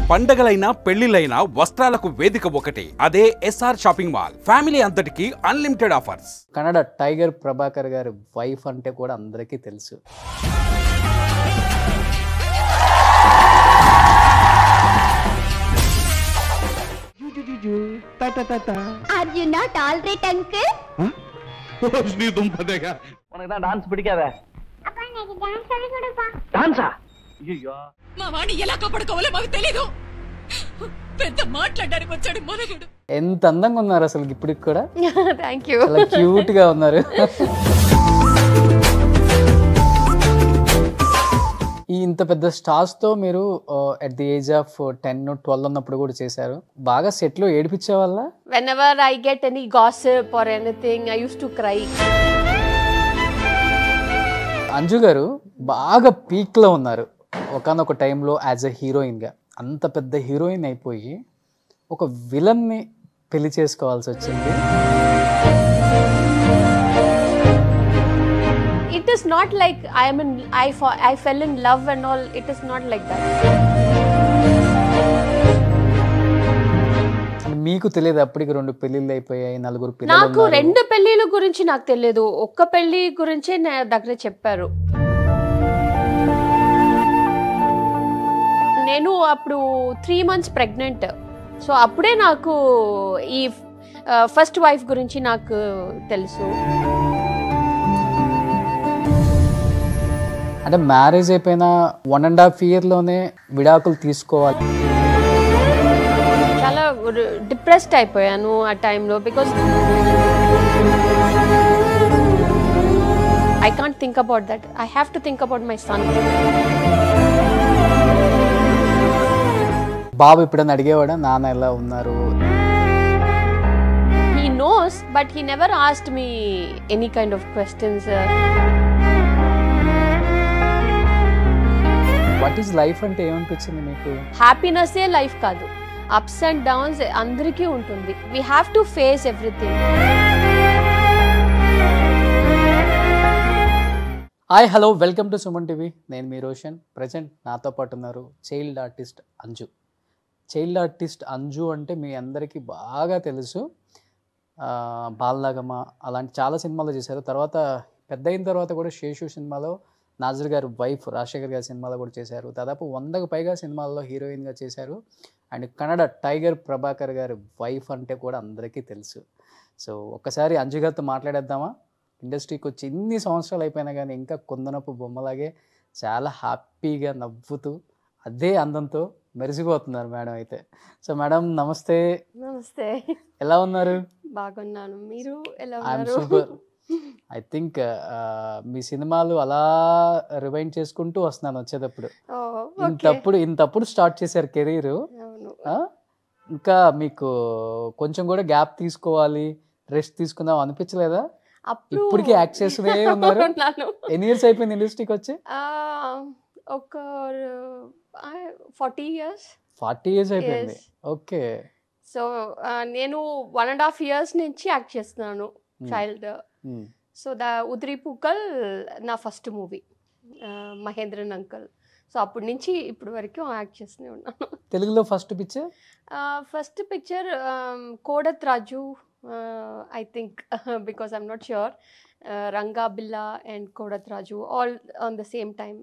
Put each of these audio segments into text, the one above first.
పండగలైనా పెళ్లిలైనా వస్త్రాలకు వేదిక ఒకటే, అదే ఎస్ఆర్ షాపింగ్ మాల్. ఫ్యామిలీ అంతటికి unlimited offers. Kannada tiger Prabhakar గారి వైఫ్ అంటే కూడా అందరికీ తెలుసు. Are you not all right, uncle? నీ దుంపదేగా మనకి డాన్స్ పిడికావే అప్పా నాకు డాన్స్ అని కూడా బా. డాన్సా? అయ్యో మా వాడిని ఎలా కాపాడుకోవాలో మాకు తెలీదు. పెద్ద మాట్లాడడానికి వచ్చాడు మొదలుడు. ఎంత అందంగా ఉన్నారు అసలు ఇప్పటికి కూడా. Thank you. చాలా క్యూట్ గా ఉన్నారు. ఈ ఇంత పెద్ద స్టార్స్ తో మీరు అట్ ది ఏజ్ ఆఫ్ 10-12 ఉన్నప్పుడు కూడా చేశారు. బాగా సెట్ లో ఏడిపించే వాళ్ళ? Whenever I get any gossip or anything, I used to cry. Anju గారు బాగా పీక్ లో ఉన్నారు ఒకానొక టైంలో యాజ్ ఎ హీరోయిన్ గా. అంత పెద్ద హీరోయిన్ అయిపోయి ఒక విలన్ ని పెళ్లి చేసుకోవాల్సి వచ్చింది. It is not like I fell in love and all. It is not like that. మీకు తెలియదు అప్పటికి 2 పెళ్లిళ్ళు అయిపోయాయి, 4 పిల్లలు నాకు ఉన్నారు. 2 పెళ్లిళ్ళ గురించి నాకు తెలియదు. ఒక్క పెళ్లి గురించే నా దగ్గర చెప్పారు. నేను అప్పుడు 3 months ప్రెగ్నెంట్. సో అప్పుడే నాకు ఈ ఫస్ట్ వైఫ్ గురించి నాకు తెలుసు. అంటే మ్యారేజ్ అయిపోయిన 1.5 year లోనే విడాకులు తీసుకోవాలి. చాలా డిప్రెస్డ్ అయిపోయాను ఆ టైంలో. Because I can't think about that. I have to think about my son. బాబు ఎప్పుడైనా అడిగేవాడా నాన్న ఎలా ఉన్నారు? He knows, but he never asked me any kind of questions. What is life అంటే ఏమనిపించింది మీకు? హ్యాపీనెస్ ఏ లైఫ్ కాదు, అప్స్ అండ్ డౌన్స్ అందరికీ ఉంటుంది. We have to face everything. Hi hello, welcome to Suman TV. నేను మీ రోషన్. ప్రజెంట్ నాతో పాటు ఉన్నారు child artist Anju. Child artist Anju అంటే మీ అందరికీ బాగా తెలుసు. బాలనాగమ్మ అలాంటి చాలా సినిమాలు చేశారు. తర్వాత పెద్ద అయిన తర్వాత కూడా శేషు సినిమాలో నాజర్ గారి వైఫ్ రాజశేఖర్ గారి సినిమాలో కూడా చేశారు. దాదాపు 100కు పైగా సినిమాల్లో హీరోయిన్గా చేశారు. అండ్ కన్నడ టైగర్ ప్రభాకర్ గారి వైఫ్ అంటే కూడా అందరికీ తెలుసు. సో ఒక్కసారి అంజు గారితో మాట్లాడేద్దామా? ఇండస్ట్రీకి వచ్చి ఇన్ని సంవత్సరాలు అయిపోయినా కానీ ఇంకా కొందనపు బొమ్మలాగే చాలా హ్యాపీగా నవ్వుతూ అదే అందంతో మెరిసిపోతున్నారు మేడం అయితే. సో మేడం నమస్తే. నమస్తే. ఎలా ఉన్నారు? బాగున్నాను. మీరు ఎలా ఐఎమ్ ఉన్నారు? సూపర్. ఐ థింక్ మీ సినిమాలు అలా రివైండ్ చేసుకుంటూ వస్తున్నాను వచ్చేటప్పుడు. ఇంతప్పుడు స్టార్ట్ చేశారు కెరీర్. ఇంకా మీకు కొంచెం కూడా గ్యాప్ తీసుకోవాలి, రెస్ట్ తీసుకుందాం అనిపించలేదా? ఇప్పటికీ యాక్ట్ చేస్తూనే ఉన్నారు. ఎన్ని ఇయర్స్ అయిపోయింది ఇండస్ట్రీకి వచ్చి? ఒక 40 years. 40 years అయిపోయింది. ఓకే. సో నేను 1.5 years నుంచి యాక్ట్ చేస్తున్నాను child. So the Uthiri Pookkal నా first movie, Mahendran uncle. So అప్పటి నుంచి ఇప్పటి వరకు యాక్ట్ చేస్తూనే ఉన్నాను. తెలుగులో first picture Kodath Raju, I think, because I'm not sure. Ranga Billa and Kodath Raju all on the same time.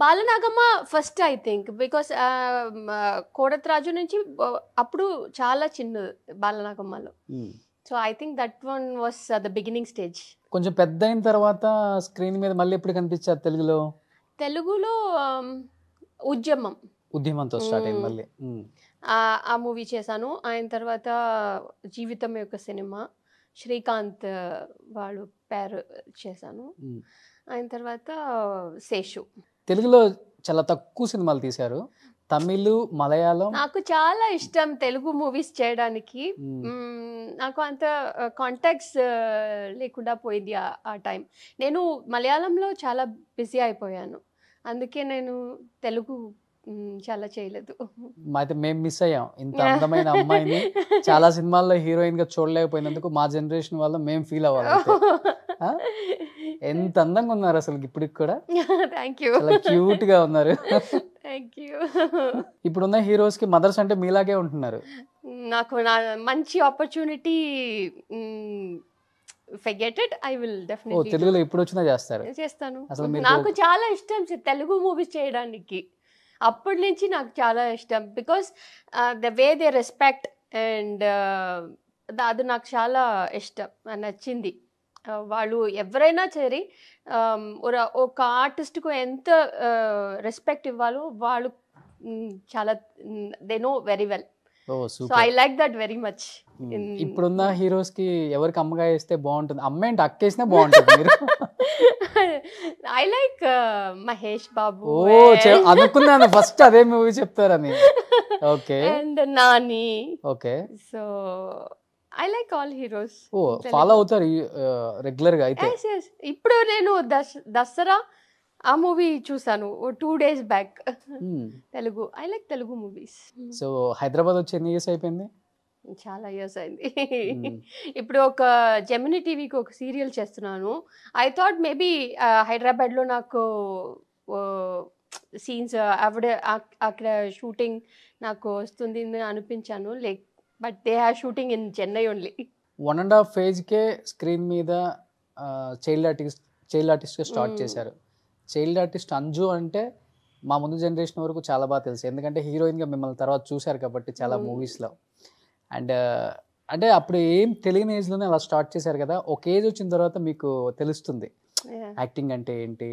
Balanagamma first I think, because Kodath Raju నుంచి అప్పుడు చాలా చిన్న బాలనాగమ్మలో. So I think that one was the beginning stage. కొంచెం పెద్ద అయిన తర్వాత స్క్రీన్ మీద మళ్ళీ ఎప్పుడు కనిపించారు తెలుగులో? ఉద్యమంతో స్టార్ట్ అయింది మళ్ళీ. ఆ మూవీ చేశాను. ఆయన తర్వాత జీవితం యొక్క సినిమా శ్రీకాంత్ వాళ్ళు పేరు చేశాను. ఆయన తర్వాత శేషు. తెలుగులో చాలా తక్కువ సినిమాలు తీశారు. తమిళ్, మలయాళం. నాకు చాలా ఇష్టం తెలుగు మూవీస్ చేయడానికి. నాకు అంత కాంటాక్ట్స్ లేకుండా పోయింది ఆ టైం. నేను మలయాళంలో చాలా బిజీ అయిపోయాను, అందుకే నేను తెలుగు చాలా చేయలేదు. అయితే మేము మిస్ అయ్యాం ఇంత అందమైన అమ్మాయిని. చాలా సినిమాల్లో హీరోయిన్ గా చూడలేకపోయినందుకు మా జనరేషన్ వల్ల మేము ఫీల్ అవ్వాలి. ఎంత అందంగా ఉన్నారు అసలు ఇప్పటికి కూడా. Thank you. చాలా క్యూట్ గా ఉన్నారు. Thank you. ఇప్పుడున్న హీరోస్కి మదర్స్ అంటే మీలాగే ఉంటున్నారు. నాకు మంచి opportunity forget it, I will definitely తెలుగులో ఇప్పుడు వచ్చినా చేస్తారు. చేస్తాను. అసలు నాకు చాలా ఇష్టం తెలుగు మూవీస్ చేయడానికి. అప్పటి నుంచి నాకు చాలా ఇష్టం, because the way they respect and అది నాకు చాలా ఇష్టం, నచ్చింది. వాళ్ళు ఎవరైనా సరే ఒక ఆర్టిస్ట్కు ఎంత రెస్పెక్ట్ ఇవ్వాలో వాళ్ళు చాలా they know very well. So I like that very much. ఇప్పుడున్న హీరోస్ కి ఎవరికి అమ్మగా వేస్తే బాగుంటుంది, అమ్మ ఏంటి అక్కేసినా బాగుంటుంది మీరు? I like Mahesh Babu. అనుకున్నాను ఫస్ట్ అదే మూవీ చెప్తారని. Okay. And Nani. Okay. So I like all heroes. Follow అవుతారు రెగ్యులర్ గా అయితే? ఇప్పుడు నేను దసరా ఆ మూవీ చూసాను 2 days back. Telugu, I like Telugu movies. So Hyderabad వచ్చి ఎన్ని ఇయర్స్ అయిపోయింది? చాలా ఇయర్స్ అయింది. ఇప్పుడు ఒక జెమినీ టీవీకి ఒక సీరియల్ చేస్తున్నాను. ఐ థాట్ మేబీ హైదరాబాద్లో నాకు సీన్స్ అక్కడ షూటింగ్ నాకు వస్తుంది అనిపించాను, like but they are shooting in Chennai only. 1.5 phase screen మీద చైల్డ్ ఆర్టిస్ట్గా స్టార్ట్ చేశారు. చైల్డ్ ఆర్టిస్ట్ అంజు అంటే మా ముందు జనరేషన్ వరకు చాలా బాగా తెలుసు, ఎందుకంటే హీరోయిన్గా మిమ్మల్ని తర్వాత చూశారు కాబట్టి చాలా మూవీస్లో. అండ్ అంటే అప్పుడు ఏం తెలియని ఏజ్లోనే అలా స్టార్ట్ చేశారు కదా, ఒక ఏజ్ వచ్చిన తర్వాత మీకు తెలుస్తుంది యాక్టింగ్ అంటే ఏంటి,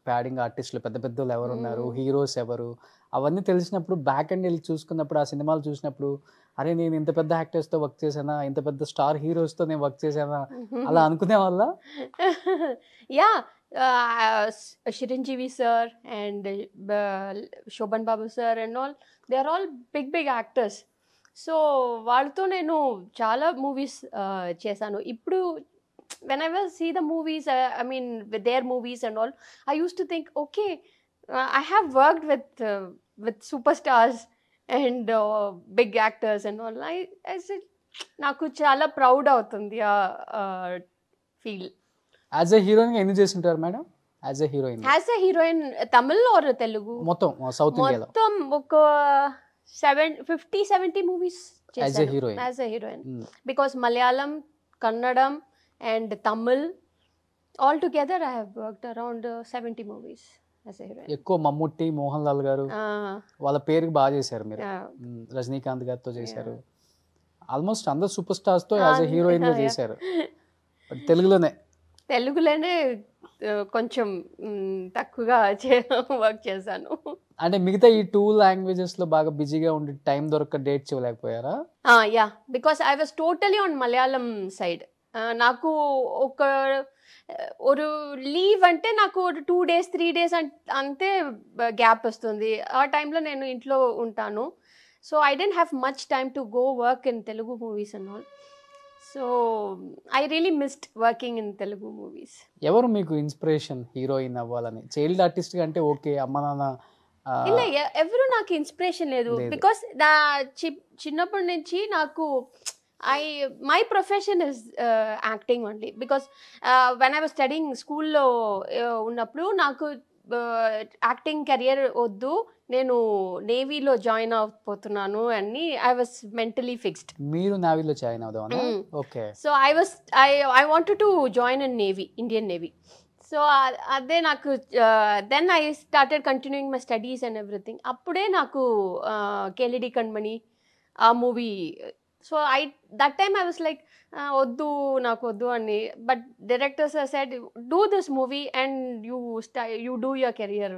ప్యాడింగ్ ఆర్టిస్టులు పెద్ద పెద్ద వాళ్ళు ఎవరు ఉన్నారు, హీరోస్ ఎవరు, అవన్నీ తెలిసినప్పుడు బ్యాక్ అండ్ వెళ్ళి చూసుకున్నప్పుడు ఆ సినిమాలు చూసినప్పుడు అరే నేను ఇంత పెద్ద యాక్టర్స్తో వర్క్ చేశానా, ఇంత పెద్ద స్టార్ హీరోస్తో నేను వర్క్ చేశానా అలా అనుకునే వాళ్ళ? Yeah, Chiranjeevi sir and Shobhan Babu sir and all, they are all big actors. So వాళ్ళతో నేను చాలా మూవీస్ చేశాను. ఇప్పుడు when I was see the movies, I mean with their movies and all, I used to think, okay, I have worked with superstars and big actors and all. I said నాకు చాలా proud అవుతుంది ఆ feel. As a heroine ఎన్ని చేస్తుంటారు madam? As a heroine Tamil or Telugu? మొత్తం south ఇండియాలో మొత్తం ఒక 50-70 movies as a heroine. Because Malayalam, Kannada and Tamil, all together I have worked around 70 movies as a heroine. ఎక్కువ మమ్ముట్టి, మోహన్ లాల్ గారు వాళ్ళ పేరుకి బాగా చేశారు మీరు. రజనీకాంత్ గారితో చేశారు, ఆల్మోస్ట్ అందరు సూపర్ స్టార్స్ తో యాజ్ ఎ హీరోయిన్ గా చేశారు. బట్ తెలుగులోనే కొంచెం తక్కువగా వర్క్ చేశాను. అంటే మిగతా ఈ 2 languages లో బాగా బిజీగా ఉండి టైం దొరక డేట్స్ ఇవ్వలేకపోయారా? Yeah, because I was totally on Malayalam side. నాకు ఒక లీవ్ అంటే నాకు 2 days 3 days అంతే గ్యాప్ వస్తుంది. ఆ టైంలో నేను ఇంట్లో ఉంటాను. So I don't have much time to go work in Telugu movies and all. So I really missed working in Telugu movies. ఎవరు మీకు ఇన్స్పిరేషన్ హీరోయిన్ అవ్వాలని? చైల్డ్ ఆర్టిస్ట్ అంటే ఓకే, అమ్మ నాన్న ఇలా ఎవరు నాకు ఇన్స్పిరేషన్ లేదు. బికాస్ చిన్నప్పటి నుంచి నాకు my profession is acting only, because when I was studying school lo unnappudu naku acting career oddu, nenu navy lo join avpothunanu ani I was mentally fixed. Meeru navy lo join avudana? Okay. So I wanted to join in navy, Indian Navy. So ade naku then I started continuing my studies and everything. Appude naku KLD Kanmani aa movie. So that time I was like, oddu naku oddu ani. But directors said, do this movie and you do your career.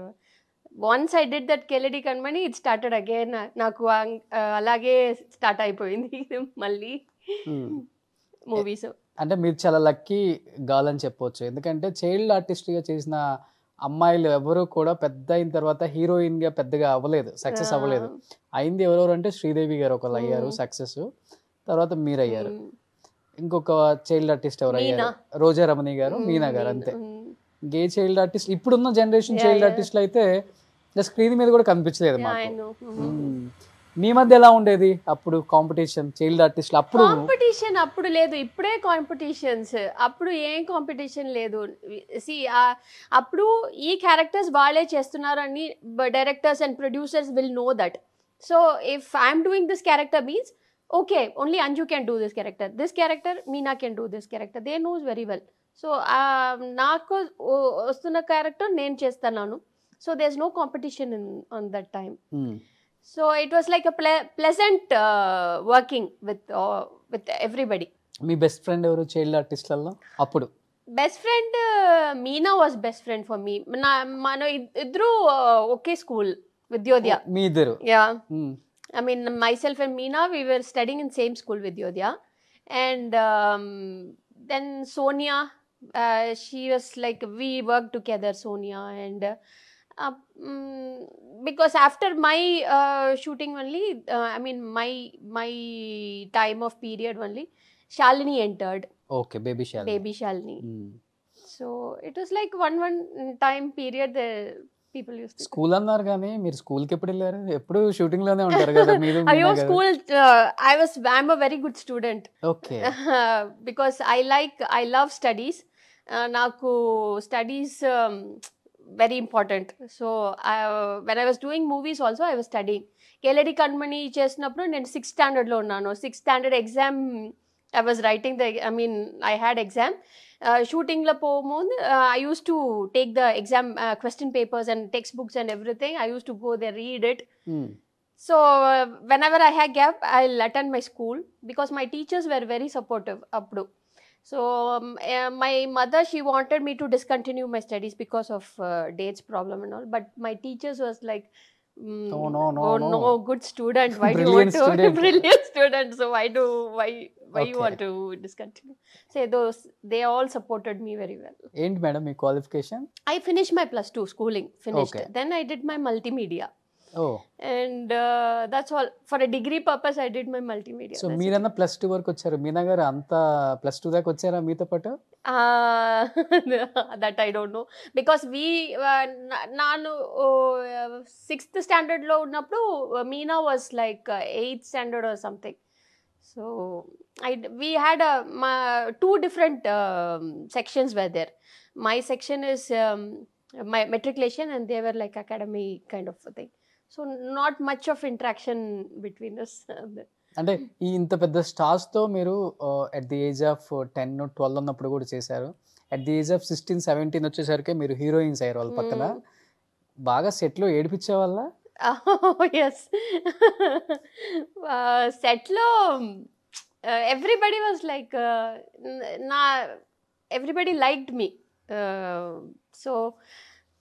Once I did that KLD Kanmani, it started again. Naku alage start అయిపోయింది మళ్ళీ movies. అంటే మీరు చాలా lucky girl అని చెప్పొచ్చు, ఎందుకంటే child ఆర్టిస్ట్గా చేసిన అమ్మాయిలు ఎవరు కూడా పెద్ద అయిన తర్వాత హీరోయిన్గా పెద్దగా అవ్వలేదు, సక్సెస్ అవ్వలేదు. అయింది ఎవరెవరు అంటే శ్రీదేవి గారు ఒకళ్ళు అయ్యారు సక్సెస్, తర్వాత మీరు అయ్యారు. ఇంకొక చైల్డ్ ఆర్టిస్ట్ ఎవరు అయ్యారు? రోజా రమణి గారు, మీనా గారు, అంతే. గే చైల్డ్ ఆర్టిస్ట్ ఇప్పుడున్న జనరేషన్ చైల్డ్ ఆర్టిస్టులు అయితే స్క్రీన్ మీద కూడా కనిపించలేదు మాకు. మీ మధ్య ఎలా ఉండేది అప్పుడు కాంపిటీషన్ చైల్డ్ ఆర్టిస్ట్లు అప్పుడు? కాంపిటీషన్ అప్పుడు లేదు, ఇప్పుడే కాంపిటీషన్స్. అప్పుడు ఏం కాంపిటీషన్ లేదు. సి అప్పుడు ఈ క్యారెక్టర్స్ వాళ్ళే చేస్తున్నారు అని directors and producers will know that. So if I'm doing this character means okay, only Anju can do this character Meena can do this character, they knows very well. So నాకు వస్తున్న character నేను చేస్తున్నాను. So there's no competition on that time. So it was like a pleasant working with everybody. Me best friend ఎవరు child ఆర్టిస్ట్లలో అప్పుడు? Best friend Meena was best friend for me. మన ఇద్దరు ఒకే school, Vidyodaya. మీ ఇద్దరు? Yeah, I mean, myself and Meena, we were studying in same school with Yodhya. And then Sonia, she was like, we worked together, Sonia. And because after my shooting only, I mean, my time of period only, Shalini entered. Okay, baby Shalini. So it was like one time period, the people used to. School అన్నారు కానీ మీరు స్కూల్కి ఎప్పుడు వెళ్ళారు? ఎప్పుడు shooting లోనే ఉంటారు కదా మీరు? అయ్యో school, I'm a very good student. Okay. Because I love studies. నాకు studies very important. So when I was doing movies also, I was studying. Keladi Kanmani చేసినప్పుడు నేను 6th standard లో ఉన్నాను. 6th standard exam I was writing I had exam. Shooting la pomund, I used to take the exam question papers and textbooks and everything. I used to go there, read it. So whenever I had gap, I'll attend my school because my teachers were very supportive appudu. So my mother, she wanted me to discontinue my studies because of dates problem and all, but my teachers was like, no, good student, why do you want to brilliant student, so why you want to discontinue? Say they all supported me very well. ఏంటి madam me qualification? I finished my +2 schooling, finished. Then I did my multimedia. And that's all. For a degree purpose, I did my multimedia. So మీరన్నా +2 వరకు వచ్చారు, మీనా గారు అంతా +2 దాకా వచ్చారా మీతో పాటు? That I don't know, because ನಾನು 6th standard లో ఉన్నప్పుడు Meena was like 8th standard or something. So we had two different sections were there. My section is my matriculation and they were like academy kind of a thing. So not much of interaction between us. అంటే ఈ ఇంత పెద్ద stars తో మీరు at the age of 10-12 ఉన్నప్పుడు కూడా చేశారు. At the age of 16-17 వచ్చేసరికి మీరు హీరోయిన్స్ అయ్యారు వాళ్ళ పక్కన. బాగా సెట్ లో ఏడిపించే వాళ్ళ? Yes. Set lo everybody was like everybody liked me. So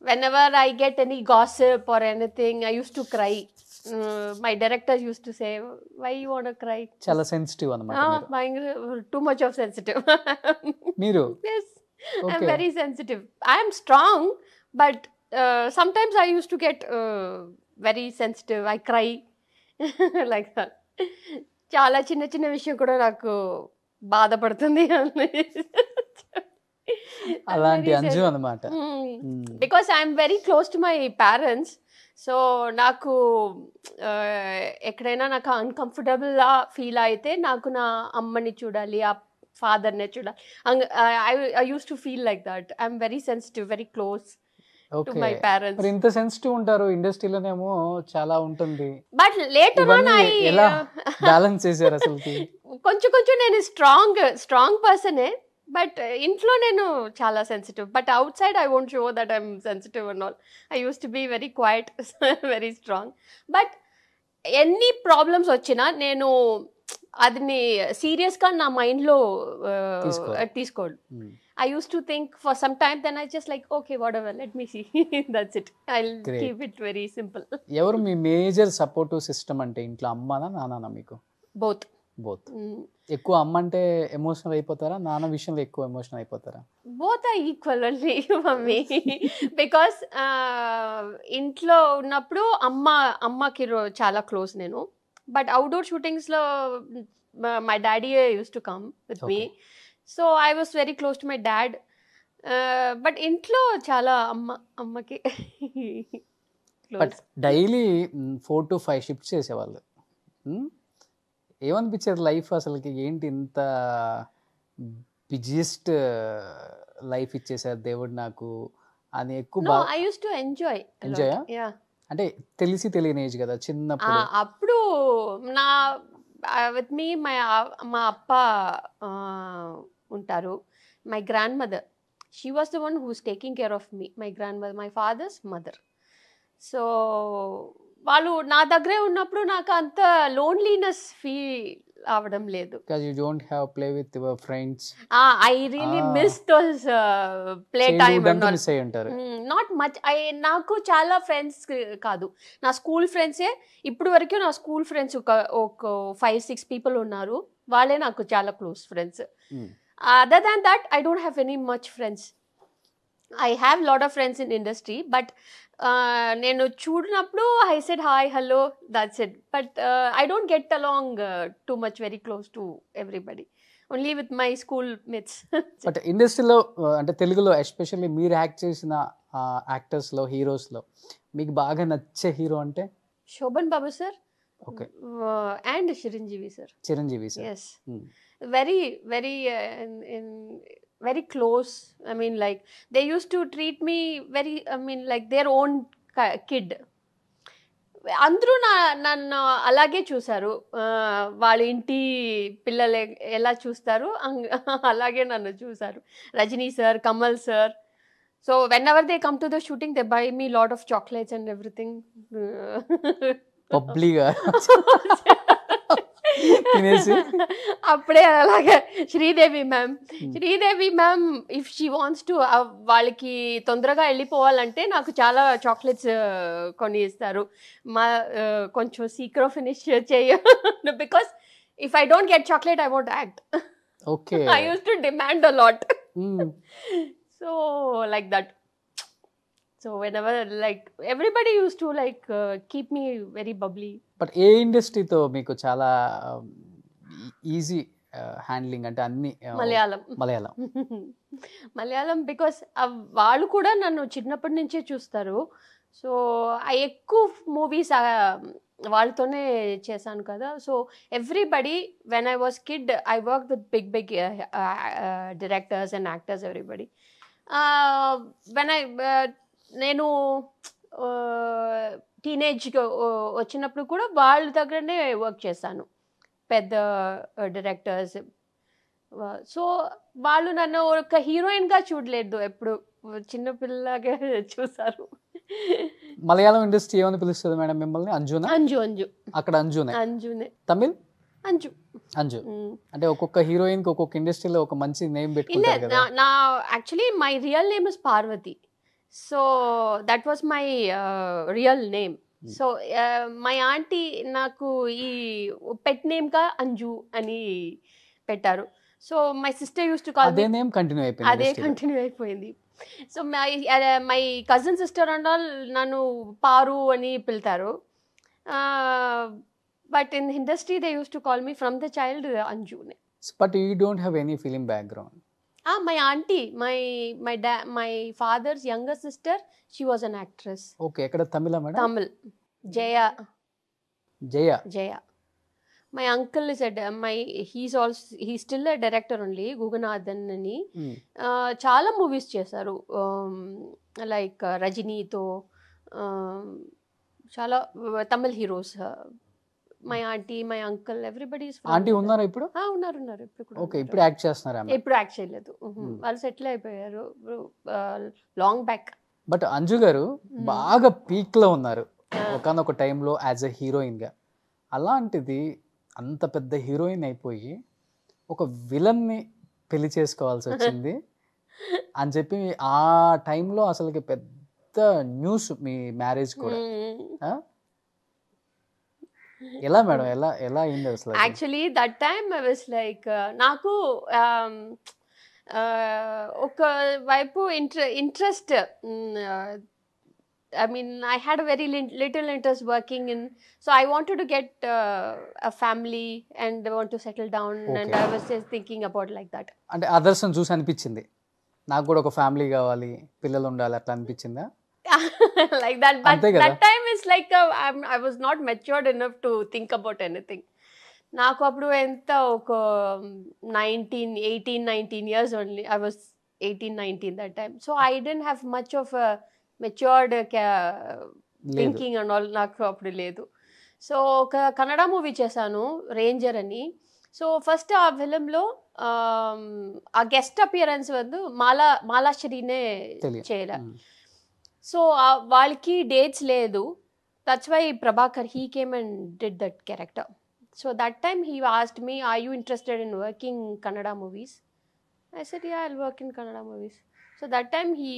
whenever I get any gossip or anything, I used to cry. My director used to say, why you want to cry? చాలా sensitive అన్నమాట. Too much of sensitive. మీరు? Yes. I'm very sensitive. I am strong, but sometimes I used to get very sensitive. I cry like that. చాలా చిన్న చిన్న విషయం కూడా నాకు బాధపడుతుంది. అలాంటి అంజు అన్నమాట. Because I'm very close to my parents. So నాకు ఎక్కడైనా నాకు అన్కంఫర్టబుల్ ఫీల్ అయితే నాకు నా అమ్మని చూడాలి, ఆ ఫాదర్నే చూడాలి. I use to feel like that. I'm very sensitive, very close to my parents. మరి ఇంత సెన్సిటివ్ ఉంటారు, ఇండస్ట్రీలోనేమో చాలా ఉంటుంది. బట్ లేటర్ ఆన్ ఎలా బ్యాలెన్స్ చేశారు అసలు? కొంచెం నేను స్ట్రాంగ్ పర్సనే, బట్ ఇంట్లో నేను చాలా sensitive. But outside I won't show that I'm sensitive and all. I use to be very quiet, very strong. But ఎన్ని ప్రాబ్లమ్స్ వచ్చినా నేను అదిని సీరియస్గా నా మైండ్లో తీసుకోడు. I used to think for some time, then I just like, okay, whatever, let me see. That's it. I'll keep it very simple. ఎవరు మీ major supportive system అంటే ఇంట్లో, అమ్మనా నాన్న? మీకు both. ఎక్కువ అమ్మ అంటే ఎమోషనల్ అయిపోతారా, నాన్న విషయంలో ఎక్కువ emotional అయిపోతారా? Both are equal only for me. Because ఇంట్లో ఉన్నప్పుడు అమ్మకి చాలా క్లోజ్ నేను. బట్ అవుట్డోర్ షూటింగ్స్లో my daddy used to come with me. So I was very close to my dad. But ఇంట్లో చాలా అమ్మకి బట్ డైలీ 4 to 5 షిఫ్ట్స్ చేసేవాళ్ళు ఏమనిపించేది లైఫ్ అసలుకి, ఏంటి ఇంత బిజియెస్ట్ లైఫ్ ఇచ్చేసారు దేవుడు నాకు అని ఎక్కువ No, బాగా I used to enjoy a lot. Enjoy, ah? Yeah. అంటే తెలిసి తెలియని ఏజ్ కదా చిన్నప్పుడు. అప్పుడు నా విత్ మీ మా అప్ప ఉంటారు, my grandmother, she was the one who's taking care of me, my grandmother, my father's mother. So వాళ్ళు నా దగ్గరే ఉన్నప్పుడు నాకు అంత లోన్లీనెస్ ఫీల్ అవడం లేదు. Because you don't have play with your friends. I really miss those play time. Miss అయ్యి ఉంటారు. Not much. నాకు చాలా ఫ్రెండ్స్ కాదు, నా స్కూల్ ఫ్రెండ్సే ఇప్పుడు వరకు. నా స్కూల్ ఫ్రెండ్స్ ఒక 5-6 పీపుల్ ఉన్నారు, వాళ్ళే నాకు చాలా close friends. Other than that I don't have any much friends. I have lot of friends in industry, but నేను చూడినప్పుడు I said hi hello, that's it. But I don't get along too much very close to everybody, only with my school mates. But ఇండస్ట్రీలో అంటే తెలుగులో especially మీరు act చేసిన యాక్టర్స్లో, హీరోస్లో మీకు బాగా నచ్చే హీరో అంటే? Shoban Babu sir, okay, and Chiranjeevi sir. Chiranjeevi sir. Yes. Very, very, very close. I mean, like, they used to treat me very, I mean, like their own kid. అందరూ నన్ను అలాగే చూసారు, వాళ్ళ ఇంటి పిల్లలు ఎలా చూస్తారు అలాగే నన్ను చూసారు. Rajini sir, Kamal sir. So whenever they come to the shooting, they buy me lot of chocolates and everything. పబ్లిక్గా తినేసి అప్పుడే అలాగే. Sridevi ma'am if she wants to, వాళ్ళకి తొందరగా వెళ్ళిపోవాలంటే నాకు చాలా చాక్లెట్స్ కొని ఇస్తారు. కొంచెం సీక్రెట్ ఫినిష్ చేయ, because if I don't get chocolate I won't act. Okay, I use to demand a lot. So like that. So whenever, like, everybody used to like keep me very bubbly. But ఏ ఇండస్ట్రీతో మీకు చాలా easy handling అంటే? అన్ని Malayalam because వాళ్ళు కూడా నన్ను చిన్నప్పటి నుంచే చూస్తారు. సో ఎక్కువ మూవీస్ వాళ్ళతోనే చేశాను కదా. So everybody, when I was kid, I work with big directors and actors, everybody. When నేను టీనేజ్కి వచ్చినప్పుడు కూడా వాళ్ళ దగ్గరనే వర్క్ చేశాను, పెద్ద డైరెక్టర్స్. సో వాళ్ళు నన్ను ఒక హీరోయిన్గా చూడలేదు, ఎప్పుడు చిన్నపిల్లలాగే చూసారు. మలయాళం ఇండస్ట్రీ ఏమని పిలుస్తుంది మేడం మిమ్మల్ని? అంజునా? అంజు. అక్కడ అంజునే. తమిళ్ అంజు. అంటే ఒక్కొక్క హీరోయిన్ కి ఒక్కొక్క ఇండస్ట్రీలో ఒక మంచి నేమ్ పెట్టుకుంటారు కదా. నా actually my real name is Parvathi. So that was my real name. So my auntie నాకు ఈ పెట్ నేమ్గా అంజు అని పెట్టారు. So my sister use to call అదే నేమ్ కంటిన్యూ అయిపోయింది. అదే కంటిన్యూ అయిపోయింది. So my cousin sister and all నన్ను పారు అని పిలుతారు. But in industry they use to call me from the child అంజునే. But you don't have any film background? My auntie, my father's younger sister, she was an actress. Okay, ekkada Tamila madam? Tamil. Jaya. My uncle is he's still a director only, Guganathan ani. Chala movies chesaru, like Rajini to chala Tamil heroes. My aunty, my uncle, everybody is. Aunty ఉన్నారా ఇప్పుడు? ఉన్నారు ఇప్పుడు కూడా. Okay, ఇప్పుడు act చేస్తున్నారా? ఇప్పుడు act చేయలేదు, వాళ్ళు సెటిల్ అయిపోయారు లాంగ్ బ్యాక్. బట్ అంజు గారు బాగా పీక్ లో ఉన్నారు ఒకనొక టైంలో యాజ్ ఎ హీరోయిన్ గా. అలాంటిది అంత పెద్ద హీరోయిన్ అయిపోయి ఒక విలన్ ని పెళ్లి చేసుకోవాల్సి వచ్చింది అని చెప్పి ఆ టైంలో అసలుకి పెద్ద న్యూస్ మీ మ్యారేజ్ కూడా. ఎలా మేడం, ఎలా అయింది అసలు? Actually that time I was like, నాకు ఒక వైపు interest, I mean, I had a very little interest working in, so I wanted to get a family and I want to settle down. Okay. And I was just thinking about like that. అంటే others చూసి అనిపించింది నాకు కూడా ఒక family కావాలి, పిల్లలు ఉండాలి అట్లా అనిపించిందా? like that, but అంతే కదా. that time is like I was not matured enough to think about anything. నాకు అప్పుడు ఎంత ఒక 19 years only. I was 18-19 that time, so I didn't have much of a matured thinking and all. నాకు అప్పుడు లేదు. So ఒక Kannada movie చేశాను, ranger అని. సో ఫస్ట్ ఆ ఫిలింలో ఆ గెస్ట్ అపియరెన్స్ వందు మాలాశ్రీనే చేయలే. సో వాళ్ళకి డేట్స్ లేదు. That's why Prabhakar he came and did that character. So that time he asked me, are you interested in working Kannada movies? I said, yeah, I'll work in Kannada movies. So that time he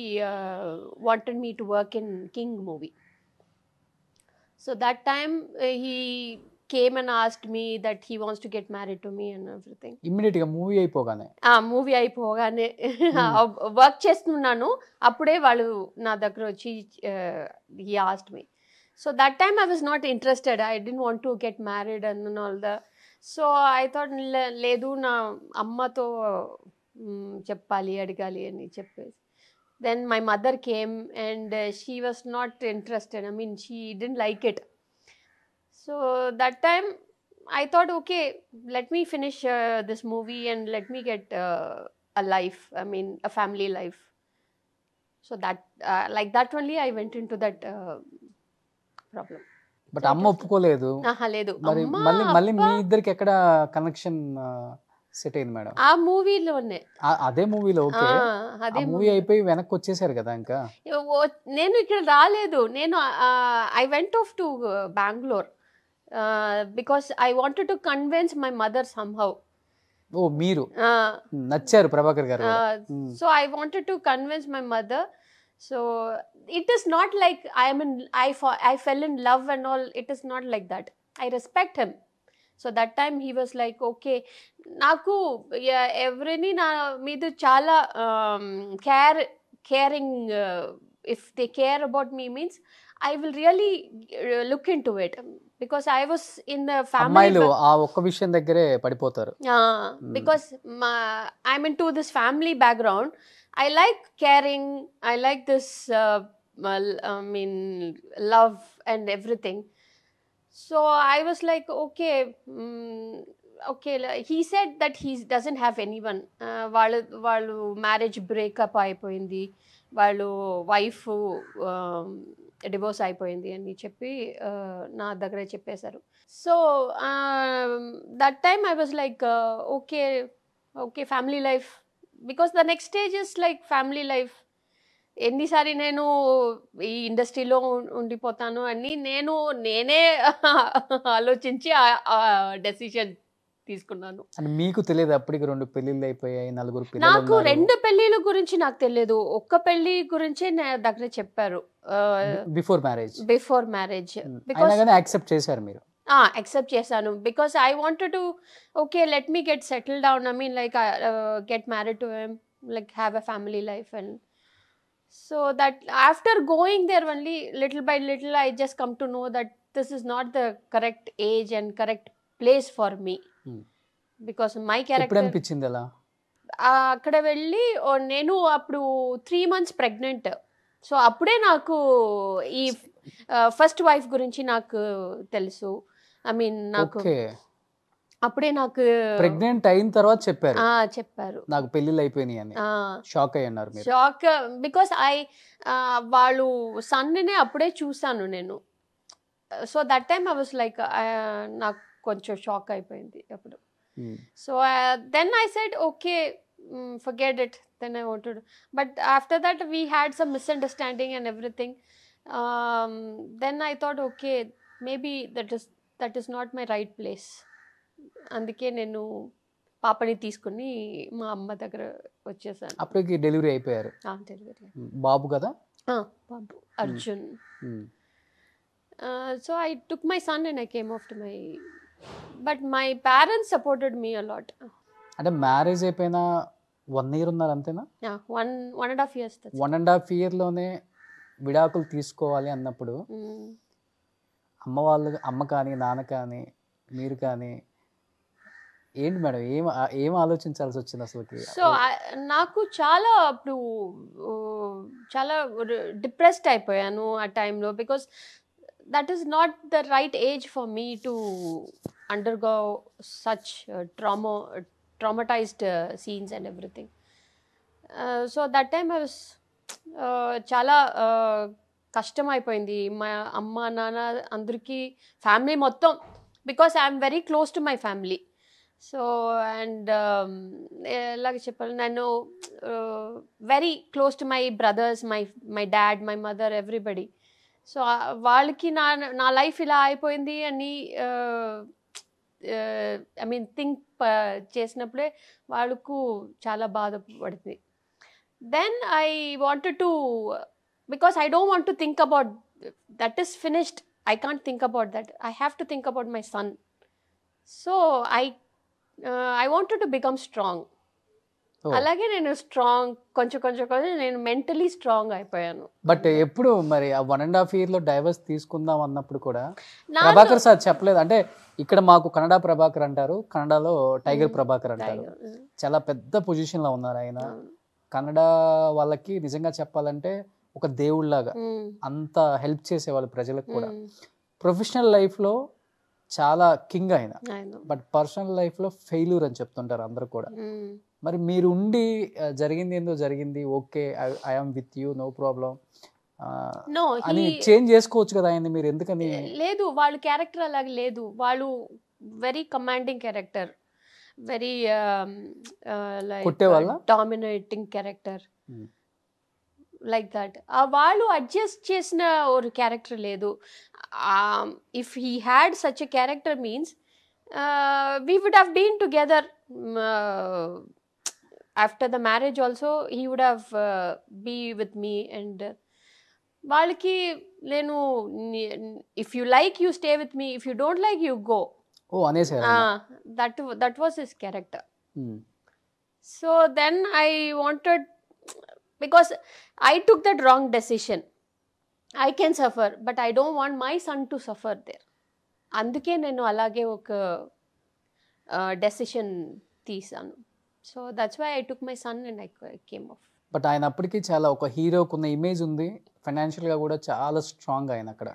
wanted me to work in King movie. So that time he came and asked me that he wants to get married to me and everything. Immediate గా movie అయిపోగానే movie అయిపోగానే work చేస్తున్నాను, అప్పుడే వాళ్ళు నా దగ్గర వచ్చి he asked me. So that time I was not interested. I didn't want to get married and all that. So I thought లేదు నా అమ్మతో చెప్పాలి అడగాలి అని చెప్పేసి. Then my mother came and she was not interested. I mean, she didn't like it. So that time I thought, okay, let me finish this movie and let me get a life. I mean, a family life. So that like that only I went into that problem. But అమ్మ ఒప్పుకోలేదు. లేదు. మరి మళ్ళీ మీ ఇద్దరికి ఎక్కడ connection set అయింది madam? ఆ మూవీలోనే. అదే మూవీలో. ఓకే, అదే మూవీ అయిపోయి వెనక్కి వచ్చేసారు కదా. ఇంకా నేను ఇక్కడ రాలేదు. నేను I went off to Bengaluru because I wanted to convince my mother somehow. ఓ, మీరు నచ్చారు Prabhakar garu. So I wanted to convince my mother. So it is not like I fell in love and all. It is not like that. I respect him. So that time he was like, okay, naku everyni na meedu chala caring. If they care about me means I will really look into it because I was in the family. అమ్మాయిలు ఆ ఒక్క విషయం దగ్గరే పడిపోతారు. Because I'm into this family background. I like caring. I like this, I mean, love and everything. So I was like, okay, okay. He said that he doesn't have anyone. Valu marriage breakup అయిపోయింది, వాళ్ళు wife divorce అయిపోయింది అని చెప్పి నా దగ్గర చెప్పేశారు. So that time I was like, okay okay, family life. Because the next stage is like family life. ఎన్నిసారి నేను ఈ ఇండస్ట్రీలో ఉండిపోతాను అని నేనే ఆలోచించి ఆ డెసిషన్ తీసుకున్నాను. మీకు తెలియదు అప్పటికి 2 పెళ్లిళ్ళు అయిపోయాయి, 4 పిల్లలు? నాకు 2 పెళ్లిళ్ళ గురించి నాకు తెలియదు. ఒక్క పెళ్లి గురించి నా దగ్గర చెప్పారు బిఫోర్ మ్యారేజ్. బికాస్ యాక్సెప్ట్ చేశారు మీరు? accept చేశాను because I wanted to, okay, let me get settled down. I mean, like get married to him, like have a family life. And so that after going there only little by little I just come to know that this is not the correct age and correct place for me. Because my character ఎప్పుడు అనిపించింది అలా? అక్కడ వెళ్ళి నేను అప్పుడు 3 months pregnant. So అప్పుడే నాకు ఈ ఫస్ట్ వైఫ్ గురించి నాకు తెలుసు. ఐ మీన్ నాకు అప్పుడే నాకు ప్రెగ్నెంట్ అయిన తర్వాత చెప్పారు నాకు పెళ్లిళ్ళు అయిపోయినాయి అని. షాక్ అయ్యారు మీరు? షాక్ బికాస్ వాళ్ళు సన్నే అప్పుడే చూసాను నేను. So that time I was like, నాకు కొంచెం షాక్ అయిపోయింది అప్పుడు. So then I said okay, forget it. Then I wanted, but after that we had some misunderstanding and everything. Then I thought, okay, maybe that is not my right place. అందుకే నేను పాపని తీసుకుని మా అమ్మ దగ్గర వచ్చేసాను. అప్పటికి డెలివరీ అయిపోయారు? డెలివరీ. బాబు కదా? బాబు Arjun. So I took my son and I came off to my, but my parents supported me a lot. అంటే మ్యారేజ్ అయిపోయినా 1 year ఉన్నారు అంతేనా? 1.5 years. 1.5 year లోనే విడాకులు తీసుకోవాలి అన్నప్పుడు అమ్మ కానీ నాన్న కానీ మీరు కానీ ఏంటి మేడం ఏం ఆలోచించాల్సి వచ్చింది అసలుకి? సో నాకు చాలా అప్పుడు చాలా డిప్రెస్డ్ అయిపోయాను ఆ టైంలో, because that is not the right age for me to undergo such traumatised scenes and everything. So that time I was చాలా కష్టం అయిపోయింది. మా అమ్మ నాన్న అందరికీ, ఫ్యామిలీ మొత్తం, because I'm very close to my family. So and ఎలాగ చెప్పాలి, నేను very close to my brothers, my dad, my mother, everybody. So వాళ్ళకి నా లైఫ్ ఇలా అయిపోయింది అని ఐ మీన్ థింక్ చేసినప్పుడే వాళ్ళకు చాలా బాధపడుతుంది. Then I wanted to, because I don't want to think about that is finished. I can't think about that. I have to think about my son. So I wanted to become strong. అలాగే నేను strong కొంచెం నేను mentally strong అయిపోయాను. But ఎప్పుడు మరి ఆ 1.5 year లో divorce తీసుకుందాం అన్నప్పుడు కూడా ప్రభాకర్ సార్ చెప్పలేదు? అంటే ఇక్కడ మాకు కన్నడ ప్రభాకర్ అంటారు, కన్నడలో టైగర్ ప్రభాకర్ అంటారు. చాలా పెద్ద పొజిషన్ లో ఉన్నారు ఆయన. కన్నడ వాళ్ళకి నిజంగా చెప్పాలంటే ఒక దేవుళ్ళలాగా అంత హెల్ప్ చేసేవాళ్ళు ప్రజలకు కూడా. ప్రొఫెషనల్ లైఫ్లో చాలా కింగ్ ఆయన, బట్ పర్సనల్ లైఫ్లో ఫెయిల్యూర్ అని చెప్తుంటారు అందరూ కూడా. మరి మీరు ఉండి జరిగింది ఏందో జరిగింది, okay I am with you, no problem అని చేంజ్ చేసుకోవచ్చు కదా ఆయన, మీరు ఎందుకని? లేదు, వాళ్ళ క్యారెక్టర్ అలాగే లేదు. వాళ్ళు very commanding character, very like dominating character, like that. వాళ్ళు అడ్జస్ట్ చేసిన ఒక క్యారెక్టర్ లేదు. If he had such a character means we would have been together after the marriage also. He would have be with me. And వాళ్ళకి నేను, if you like you stay with me, if you don't like you go. That was his character. So then I wanted, because I took that wrong decision. I can suffer, but I don't want my son to suffer there. అందుకే నేను అలాగే ఒక decision తీసాను. So that's why I took my son and I came off. But ఆయన అప్పటికి చాలా ఒక హీరోకు ఉన్న ఇమేజ్ ఉంది, ఫైనాన్షియల్గా కూడా చాలా స్ట్రాంగ్ ఆయన. అక్కడ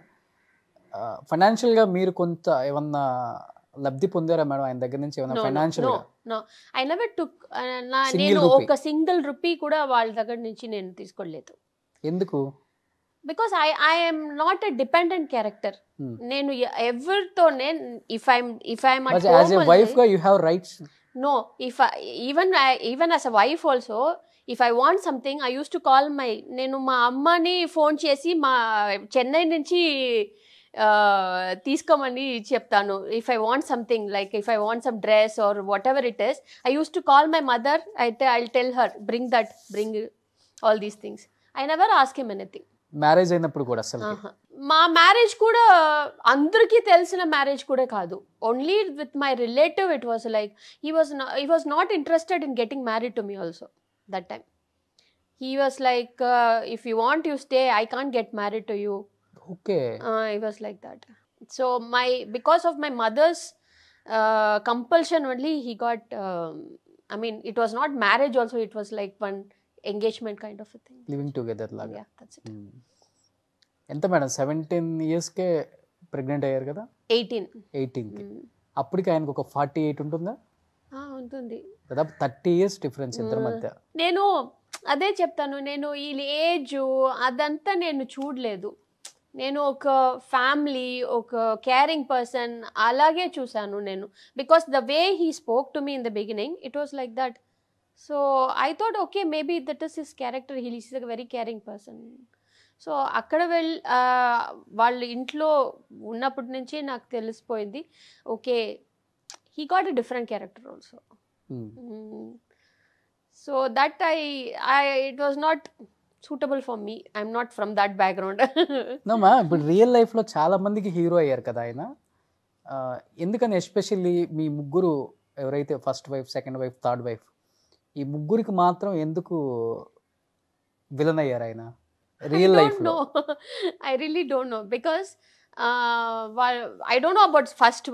ఫైనాన్షియల్గా మీరు కొంత ఏమన్నా లబ్ధి పొందారా మేడం ఆయన దగ్గర నుంచి ఏమన్నా ఫైనాన్షియల్ గా? No, I never took. నేను ఒక సింగిల్ రూపీ కూడా వాళ్ళ దగ్గర నుంచి నేను తీసుకోలేదు. ఎందుకు? Because I am not a dependent character. నేను ఎవరితో, if I'm at home, as a wife ga you have rights. No, if even as a wife also, if I want something, I used to call నేను మా అమ్మని phone చేసి మా చెన్నై నుంచి తీసుకోమని చెప్తాను. If I want something, like if I want some dress are whatever it is, I use to call my mother. I'll tell her, bring all these things. I never ask him anything. Marriage అయినప్పుడు కూడా అసలు మా marriage కూడా అందరికీ తెలిసిన marriage కూడా కాదు. Only with my relative it was like he was not interested in getting married to me also that time. He was like, if you want you stay, I can't get married to you. Okay. It was like that. So because of my mother's compulsion only, he got I mean, it was not marriage also, it was like one engagement kind of a thing. Living together laga. Yeah, that's it. ఎంత madam 17 years కే pregnant అయ్యారు కదా? 18 కి. అప్పటికి ఆయనకు ఒక 48 ఉంటుందా? ఉంటుంది. దాదాపు 30 years డిఫరెన్స్ ఇద్దరి మధ్య. నేను అదే చెప్తాను, నేను ఈ ఏజ్ అదంతా నేను చూడలేదు. నేను ఒక ఫ్యామిలీ, ఒక కేరింగ్ పర్సన్ అలాగే చూసాను నేను. Because the way he spoke to me in the beginning, it was like that. So I thought okay, maybe that is his character, he is a very caring person. So అక్కడ వాళ్ళు ఇంట్లో ఉన్నప్పటి నుంచి నాకు తెలిసిపోయింది, okay he got a different character also. So that it was not suitable for me. I'm not from that background. No ma, ఇప్పుడు real లైఫ్లో చాలా మందికి హీరో అయ్యారు కదా ఆయన. ఎందుకని ఎస్పెషల్లీ మీ ముగ్గురు ఎవరైతే first wife, second wife, third wife, ఈ ముగ్గురికి మాత్రం ఎందుకు విలన్ అయ్యారు ఆయన రియల్ లైఫ్లో? I really don't know, because I don't know about first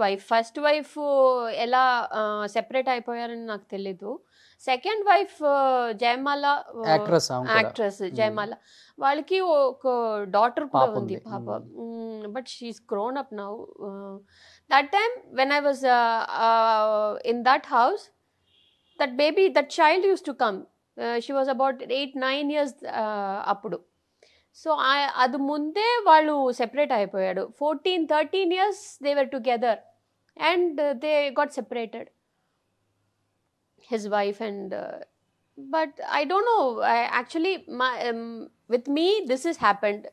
wife ఎలా సెపరేట్ అయిపోయారని నాకు తెలీదు. Second wife Jayamala, actress Jayamala, వాళ్ళకి ఒక డాటర్ కూడా ఉంది, పాప. But she's grown up now. That time when I was in that house, that baby, that child use to come. She was about 8-9 years అప్పుడు. సో అది ముందే వాళ్ళు సెపరేట్ అయిపోయాడు. 14-13 years they were together and they got separated, his wife and but I don't know, actually with me this has happened.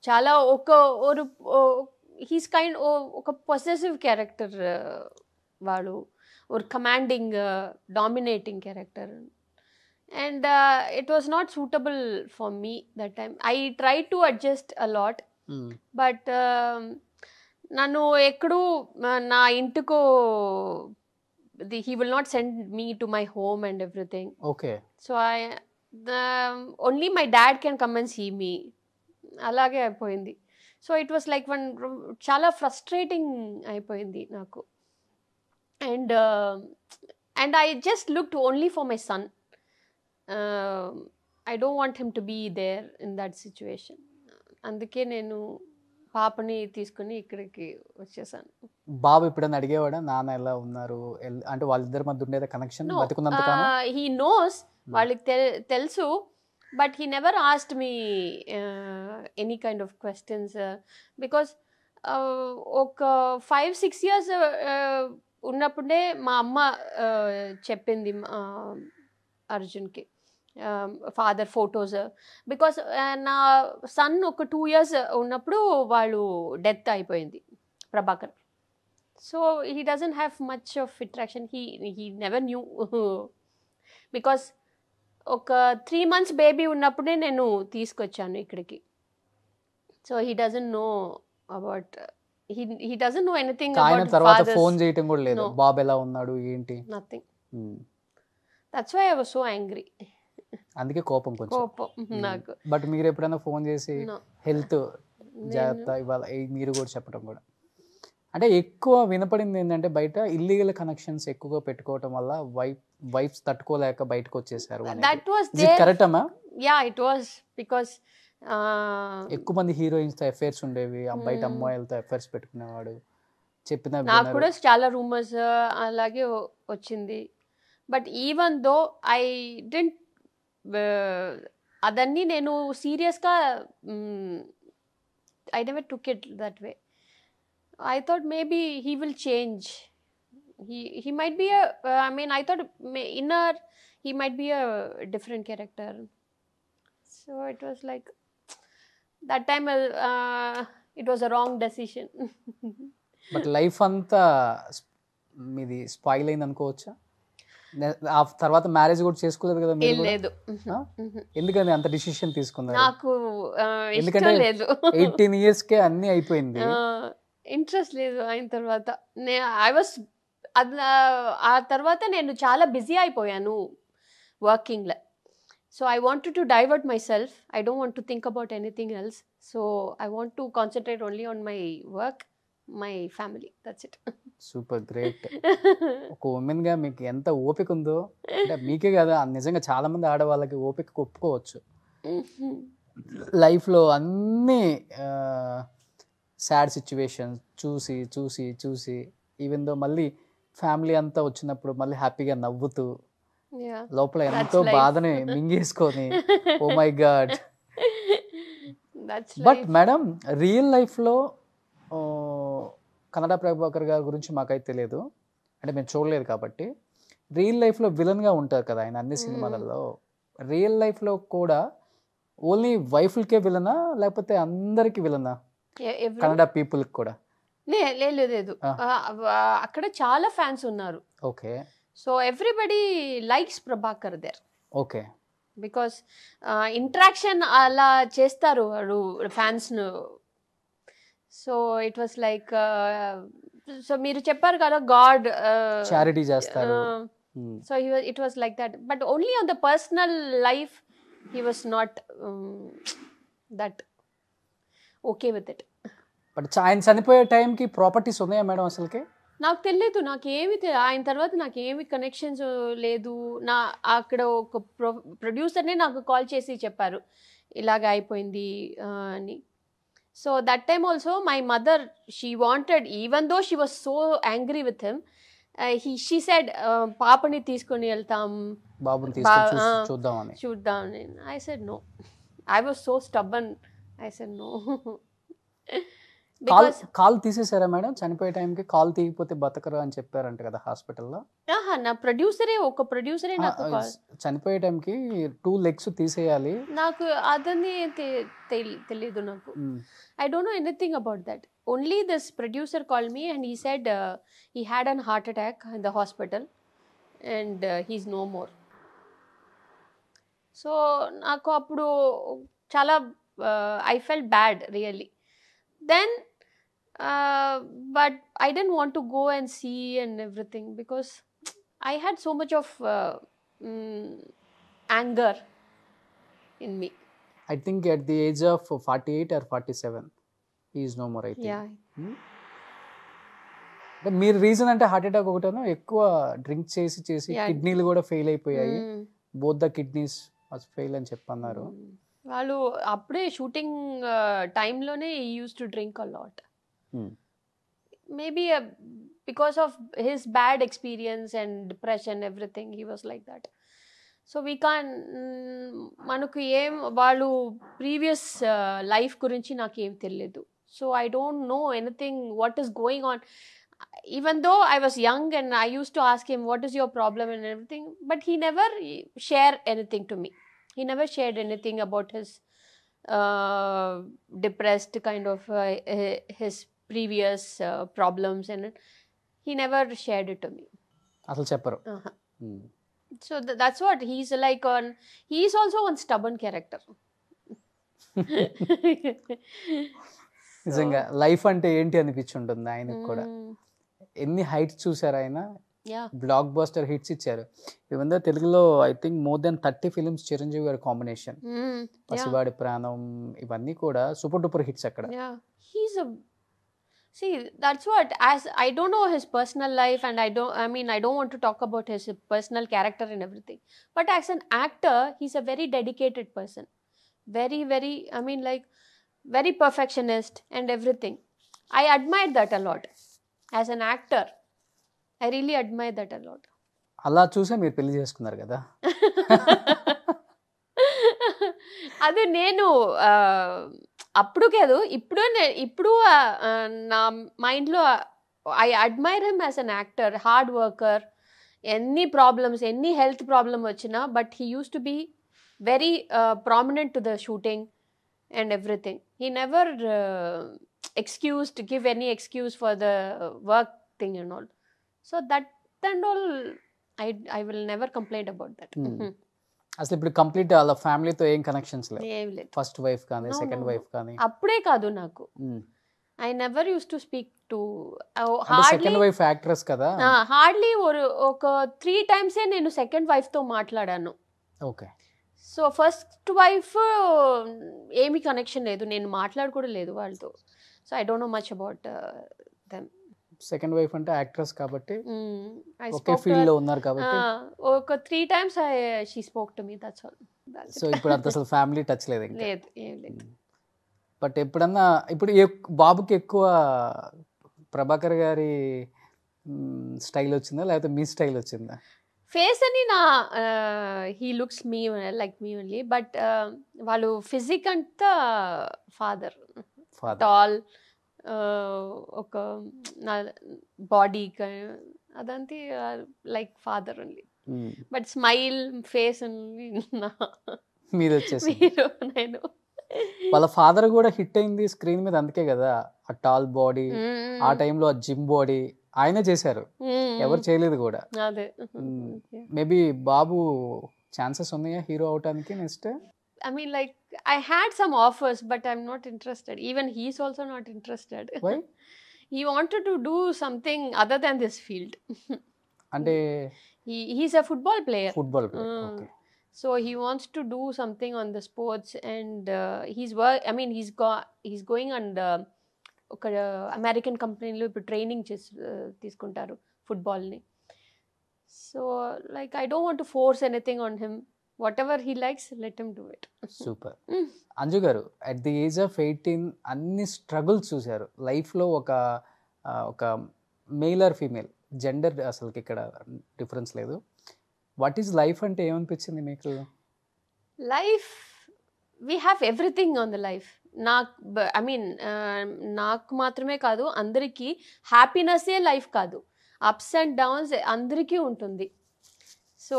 Chala oka he's kind oka possessive character vaadu, or commanding, dominating character, and it was not suitable for me that time. I tried to adjust a lot, but nanu ekkudu na intuko he will not send me to my home and everything. Okay. So only my dad can come and see me. Alage అయిపోయింది. So it was like one చాలా frustrating అయిపోయింది నాకు. And I just looked only for my son. I don't want him to be there in that situation. అందుకే నేను పాపని తీసుకుని ఇక్కడికి వచ్చేసాను. బాబు ఎప్పుడైనా అడిగేవాడా నాన్న ఎలా ఉన్నారు అంటే? వాళ్ళిద్దరి మధ్య ఉండేది కనెక్షన్ బతికున్నంత కాలం? హీ నోస్, వాళ్ళకి తెలుసు, but he never asked me any kind of questions. Because ఒక 5-6 years ఉన్నప్పుడే మా అమ్మ చెప్పింది అర్జున్కి ఫాదర్ ఫొటోస్. బికాస్ నా సన్ ఒక 2 years ఉన్నప్పుడు వాళ్ళు డెత్ అయిపోయింది, Prabhakar. So he doesn't have much of interaction. He never knew. Because ఒక 3 months బేబీ ఉన్నప్పుడే నేను తీసుకొచ్చాను ఇక్కడికి. So he doesn't know about, he doesn't know anything about తర్వాత ఫోన్ చేయటం కూడా లేదు, బాబు ఎలా ఉన్నాడు ఏంటి, nothing. That's why I was so angry. అందుకే కోపం కొంచెం నాకు. బట్ మీరు ఎప్పుడైనా ఫోన్ చేసి హెల్త్ జాగ్రత్త ఇవాళ మీరు కూడా చెప్పడం కూడా? అంటే ఎక్కువ వినపడింది ఏంటంటే బయట ఇల్లీగల్ కనెక్షన్స్ ఎక్కువగా పెట్టుకోవటం వల్ల వైఫ్స్ తట్టుకోలేక బయటకు వచ్చేసారు. కరెక్టమా? Yeah, it was. బికాస్ ఎక్కువ మంది హీరోయిన్స్ తో అఫైర్స్ ఉండేవి, బయట అమ్మాయిలతో అఫైర్స్ పెట్టుకునేవాడు చెప్పిన. నాకు కూడా చాలా రూమర్స్ అలాగే వచ్చింది. బట్ ఈవెన్ దో ఐ డెంట్, అదన్నీ నేను సీరియస్గా I never took it that way. I thought maybe he will change. He might be a, I mean, I thought inner he might be a different character. So it was like that time it was a wrong decision. But life anta మీది spoil అయింది అనుకోవచ్చా? ఆ తర్వాత marriage కూడా చేసుకోలేదు కదా మీరు? లేదు. ఎందుకని అంత డిసిషన్ తీసుకున్నారు? నాకు ఎందుకంటే 18 years కే అన్నీ అయిపోయింది. ఇంట్రెస్ట్ లేదు అయిన తర్వాత. ఆ తర్వాత నేను చాలా బిజీ అయిపోయాను వర్కింగ్లో. So I wanted to divert my self. I don't want to think about anything else. So I want to concentrate only on my work, my family. That's it. Super great. ఒక ఉమెన్గా మీకు ఎంత ఓపిక ఉందో, అంటే మీకే కదా, నిజంగా చాలా మంది ఆడవాళ్ళకి ఓపిక ఒప్పుకోవచ్చు. లైఫ్లో అన్నీ సాడ్ సిచ్యువేషన్స్ చూసి చూసి చూసి ఈవెన్ దో మళ్ళీ ఫ్యామిలీ అంతా వచ్చినప్పుడు మళ్ళీ హ్యాపీగా నవ్వుతూ లోపల ఎంతో బాధని మింగేసుకొని oh my god. But madam, real లైఫ్లో కన్నడ ప్రభాకర్ గారి గురించి మాకైతే తెలియదు, అంటే మేము చూడలేదు కాబట్టి. రియల్ లైఫ్లో విలన్గా ఉంటారు కదా ఆయన అన్ని సినిమాలలో. రియల్ లైఫ్లో కూడా ఓన్లీ వైఫ్లకే విలనా లేకపోతే అందరికి విలనా? కన్నడ పీపుల్ కూడా? లేదు, అక్కడ చాలా ఫ్యాన్స్ ఉన్నారు. Okay. So everybody likes Prabhakar there. Okay. Because interaction అలా చేస్తారు వాడు ఫ్యాన్స్ను. So it was like, so మీరు చెప్పారు కదా గాడ్ చారిటీ చేస్తారు. So it was like that. But only on the personal life he was not that. Okay with it. But ఆయన చనిపోయే టైంకి ప్రాపర్టీస్ ఉన్నాయా మేడం అసలుకి? నాకు తెలియదు, ఆయన తర్వాత నాకు ఏమి కనెక్షన్స్ లేదు. అక్కడ ఒక ప్రొడ్యూసర్నే నాకు కాల్ చేసి చెప్పారు ఇలాగ అయిపోయింది అని. So that time also my mother she wanted, even though she was so angry with him, she said పాపని తీసుకొని వెళ్తాం, బాబుని చూద్దాం. I said no. I was so stubborn. I said no. Call తీసేసారా మేడం చనిపోయే టైంకి? కాల్ తీయకపోతే బతకరు అని చెప్పారంట కదా హాస్పిటల్లో. నా ఒక ప్రొడ్యూసరే నాకు చనిపోయే టైంకి 2 legs తీసేయాలి. నాకు అదని తెలియదు నాకు. I don't know anything about that. Only this producer call me and he said he had an heart attack in the hospital and he's no more. So నాకు అప్పుడు చాలా I felt bad really. Then but I didn't want to go and see and everything because I had so much of anger in me. I think at the age of 48 or 47 he is no more, I think. Yeah. మీరు reason అంటే heart attack ఒకటేనో, ఎక్కువ drink చేసి కిడ్నీలు కూడా fail అయిపోయాయి, both the kidneys fail అని చెప్పన్నారు. వాళ్ళు అప్పుడే షూటింగ్ టైంలోనే use to drink a lot. Maybe because of his bad experience and depression everything he was like that. So we can, మనకు వాళ్ళు ప్రీవియస్ లైఫ్ గురించి నాకేం తెలియదు. So I don't know anything what is going on. Even though I was young and I used to ask him what is your problem and everything, but he never shared anything to me. He never shared anything about his depressed kind of his previous problems, and he never shared it to me. Asalu chepparu. So that's what he's like. He's also one stubborn character. నిజంగా life అంటే ఏంటి అనిపించుంటుంది ఆయనకు కూడా. ఎన్ని heights చూసారు ఆయన, block buster hits ఇచ్చారు. Even though తెలుగులో I think more than 30 films Chiranjeevi గారి కాంబినేషన్, పసివాడి ప్రాణం, ఇవన్నీ కూడా సూపర్ డూపర్ హిట్స్ అక్కడ. See, that's what, as I don't know his personal life and I don't want to talk about his personal character and everything, but as an actor he's a very dedicated person, very very perfectionist and everything. I admire that a lot. As an actor I really admire that a lot. అలా చూసే మీరు పెళ్లి చేసుకున్నారు కదా. అది నేను అప్పుడు కాదు, ఇప్పుడు నా మైండ్లో I admire him as an actor, hard worker. ఎన్ని ప్రాబ్లమ్స్, ఎన్ని హెల్త్ ప్రాబ్లమ్ వచ్చినా but he use to be very prominent to the shooting and everything. He never give any excuse for the work thing and all. So that and all, I will never complain about that. అసలు ఇప్పుడు complete వాళ్ళ ఫ్యామిలీతో ఏం connections లేవు? First wife కానీ second wife కానీ? అప్పుడే కాదు నాకు. I never used to speak to second wife actress కదా. హార్డ్లీ ఒక 3 times నేను సెకండ్ వైఫ్ తో మాట్లాడాను. ఓకే. సో ఫస్ట్ వైఫ్ ఏమీ కనెక్షన్ లేదు, నేను మాట్లాడుకోవడం లేదు వాళ్ళతో. So I don't no much about them. Second wife అంటే యాక్ట్రెస్ కాబట్టి ఒకే ఫీల్డ్ లో ఉన్నారు కాబట్టి ఒక 3 times she spoke to me, that's all. So ఇప్పుడు అంత అసలు ఫ్యామిలీ టచ్ లేదు ఇంకా? లేదు, ఏం లేదు. బట్ ఎప్పుడన్నా ఇప్పుడు బాబుకి ఎక్కువ ప్రభాకర్ గారి స్టైల్ వచ్చిందా లేకపోతే మీ స్టైల్ వచ్చిందా? ఫేస్ అని he looks me like me only, but వాళ్ళు ఫిజిక్ అంతా ఫాదర్, టాల్, ఒక బాడీ అదంతా like father only. But smile face only మీరు వచ్చేసి నేను. వాళ్ళ ఫాదర్ కూడా హిట్ అయింది స్క్రీన్ మీద అందుకే కదా, ఆ టాల్ బాడీ, ఆ టైంలో ఆ జిమ్ బాడీ ఆయనే చేశారు, ఎవరు చేయలేదు కూడా. మేబీ బాబు ఛాన్సెస్ ఉన్నాయా హీరో అవటానికి next? I mean, like, I had some offers, but I'm not interested. Even he's also not interested. Why? He wanted to do something other than this field. అంటే he's a football player. Football player. Okay. So he wants to do something on the sports, and he's going on the ఒక American కంపెనీలో ఇప్పుడు training తీసుకుంటారు ఫుట్బాల్ని. So like I don't want to force anything on him. Whatever he likes let him do it. Super. Anju garu at the age of 18 అన్ని struggles చూశారు లైఫ్లో. ఒక male or female gender అసలుకి ఇక్కడ డిఫరెన్స్ లేదు. వాట్ ఈజ్ లైఫ్ అంటే ఏమనిపించింది మీకు? Life, we have everything on the life. నాకు మాత్రమే కాదు, అందరికీ హ్యాపీనెస్సే లైఫ్ కాదు, అప్స్ అండ్ డౌన్స్ అందరికీ ఉంటుంది. So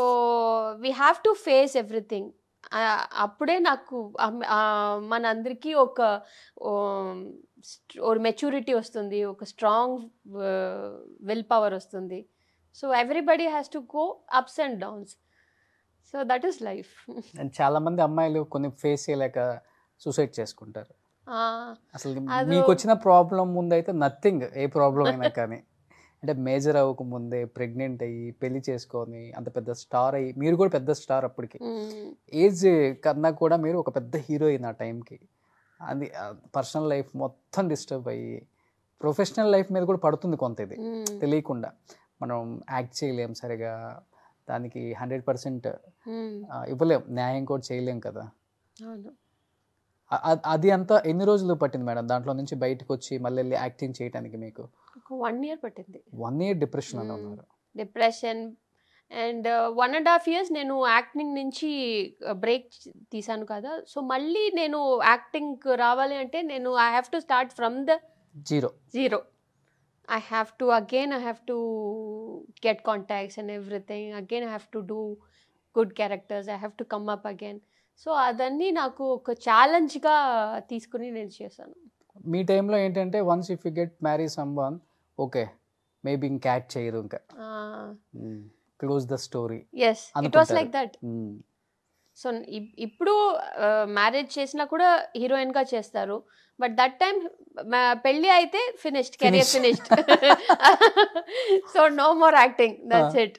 we have to face everything. అప్పుడే నాకు మనందరికీ ఒక మెచ్యూరిటీ వస్తుంది, ఒక స్ట్రాంగ్ విల్ పవర్ వస్తుంది. So everybody has to go ups and downs. So that is life. And చాలా మంది అమ్మాయిలు కొన్ని ఫేస్ చేయలేక సూసైడ్ చేసుకుంటారు. అసలు మీకు వచ్చిన ప్రాబ్లం ముందైతే నథింగ్, ఏ ప్రాబ్లం అయినా కానీ అంటే మేజర్ అవ్వక ముందే ప్రెగ్నెంట్ అయ్యి పెళ్లి చేసుకొని అంత పెద్ద స్టార్ అయ్యి, మీరు కూడా పెద్ద స్టార్ అప్పటికి, ఏజ్ కన్నా కూడా మీరు ఒక పెద్ద హీరోయిన్ ఆ టైంకి. అది పర్సనల్ లైఫ్ మొత్తం డిస్టర్బ్ అయ్యి ప్రొఫెషనల్ లైఫ్ మీద కూడా పడుతుంది కొంత, ఇది తెలియకుండా. మనం యాక్ట్ చేయలేం సరిగా, దానికి 100% ఇవ్వలేం, న్యాయం కూడా చేయలేం కదా. అది అంతా ఎన్ని రోజులు పట్టింది మేడం దాంట్లో నుంచి బయటకు వచ్చి మళ్ళీ వెళ్ళి యాక్టింగ్ చేయడానికి? మీకు 1 year పట్టింది. 1 year డిప్రెషన్ అని ఉన్నారు. డిప్రెషన్ అండ్ 1.5 years నేను యాక్టింగ్ నుంచి బ్రేక్ తీసాను కదా. సో మళ్ళీ నేను యాక్టింగ్ రావాలి అంటే నేను I have to start from the zero. I have to get contacts and everything. Again, I have to do good characters. I have to come up again. So అదన్నీ నాకు ఒక ఛాలెంజ్గా తీసుకుని నేను చేశాను. మీ టైంలో ఏంటంటే once if you get marry someone, okay maybe ఇంక యాక్ట్ చేయరు, ఇంకా close the story. Yes, it was like that. So ఇప్పుడు మ్యారేజ్ చేసినా కూడా హీరోయిన్గా చేస్తారు, బట్ దట్ టైం పెళ్ళి అయితే finished, career finished. So no more acting, that's it.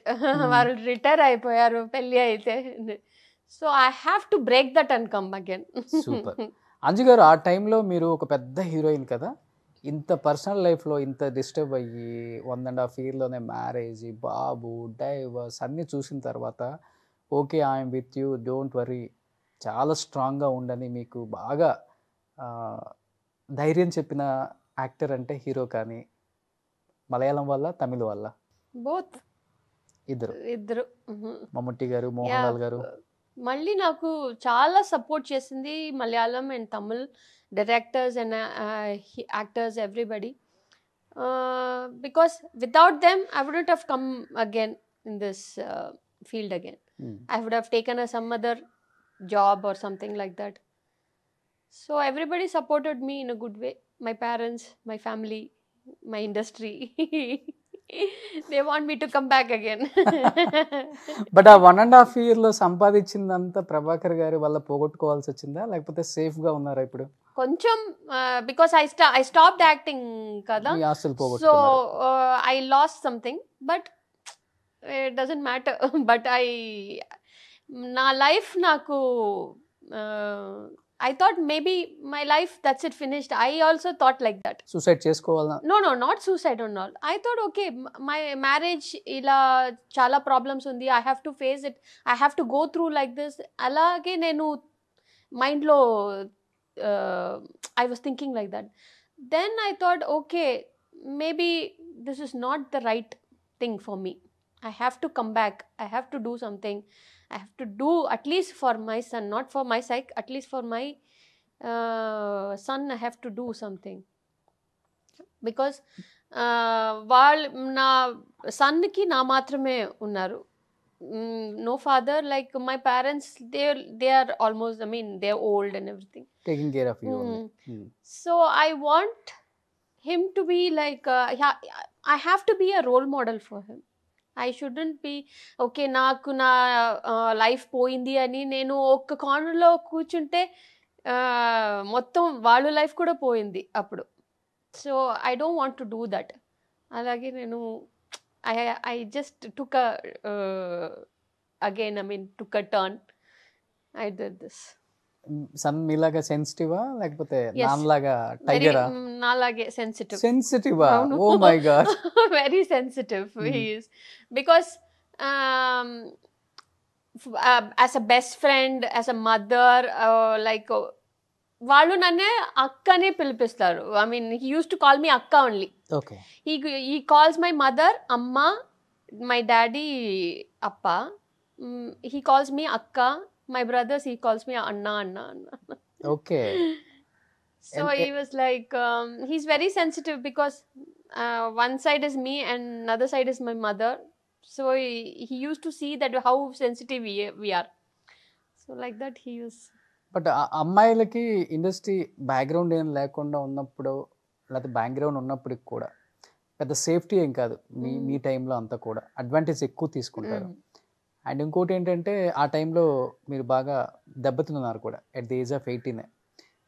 వాళ్ళు రిటైర్ అయిపోయారు పెళ్ళి అయితే. So I have to break that and come again. Super. Anju గారు ఆ టైంలో మీరు ఒక పెద్ద హీరోయిన్ కదా, ఇంత పర్సనల్ లైఫ్లో ఇంత డిస్టర్బ్ అయ్యి 1.5 yearలోనే మ్యారేజ్, బాబు, డైవర్స్ అన్నీ చూసిన తర్వాత okay I'm with you, don't worry, చాలా స్ట్రాంగ్గా ఉండని మీకు బాగా ధైర్యం చెప్పిన యాక్టర్ అంటే హీరో కానీ మలయాళం వల్ల తమిళ వల్ల? బోత్, ఇద్దరు. మమ్ముట్టి గారు, మోహన్ లాల్ గారు. మళ్ళీ నాకు చాలా సపోర్ట్ చేసింది Malayalam and Tamil directors and actors, everybody. Because without them I wouldn't have come again in this field again. I would have taken some other job or something like that. So everybody supported me in a good way. My parents, my family, my industry. They want me to come back again. But ఆ 1.5 yearలో సంపాదించిందంతా ప్రభాకర్ గారి వల్ల పోగొట్టుకోవాల్సి వచ్చిందా, లేకపోతే సేఫ్గా ఉన్నారా ఇప్పుడు? కొంచెం, because I stopped acting కదా, so I lost something, but it doesn't matter. But నా లైఫ్ నాకు I thought maybe my life, that's it, finished. I also thought like that. Suicide చేసుకోవాలా? No, not suicide and all. I thought okay, my marriage ఇలా చాలా problems ఉంది, I have to face it, I have to go through like this. అలాగే నేను మైండ్లో I was thinking like that. Then I thought okay, maybe this is not the right thing for me. I have to come back. I have to do something. I have to do at least for my son, not for my sake, at least for my son. I have to do something. Because వాళ్ళు నా సన్కి నా మాత్రమే ఉన్నారు. No father, like my parents, they are almost, I mean, they are old and everything. Taking care of you. So I want him to be like, I have to be a role model for him. I shouldn't be, okay, నాకు నా life పోయింది అని నేను ఒక్క కార్నర్లో కూర్చుంటే మొత్తం వాళ్ళ లైఫ్ కూడా పోయింది అప్పుడు. So I don't want to do that. అలాగే నేను I just took a again, I mean, took a turn I did this. Son మీలాగా సెన్సిటివా లేకపోతే Yes. నాన్నలాగా Very టైగరా? nalage sensitive. సెన్సిటివా? అవును. Oh my God. Very sensitive he is, because as a best friend, as a mother, like వాళ్ళు నన్నే అక్కనే పిలిపిస్తారు. I mean, he used to call me akka only. Okay. He calls my mother amma, my daddy appa. He calls me akka. My brothers, he calls me anna. Okay. So he was like, he's very sensitive because one side is me and another side is my mother. So he used to see that how sensitive we are. So like that he was. But అమ్మాయిలకి industry background ఏం లేకుండా ఉన్నప్పుడు లేకపోతే background ఉన్నప్పటికి కూడా పెద్ద safety ఏం కాదు. మీ టైంలో అంతా కూడా అడ్వాంటేజ్ ఎక్కువ తీసుకుంటారు. అండ్ ఇంకోటి ఏంటంటే ఆ టైంలో మీరు బాగా దెబ్బతిన్నారు కూడా ఎట్ ది ఏజ్ ఆఫ్ 18.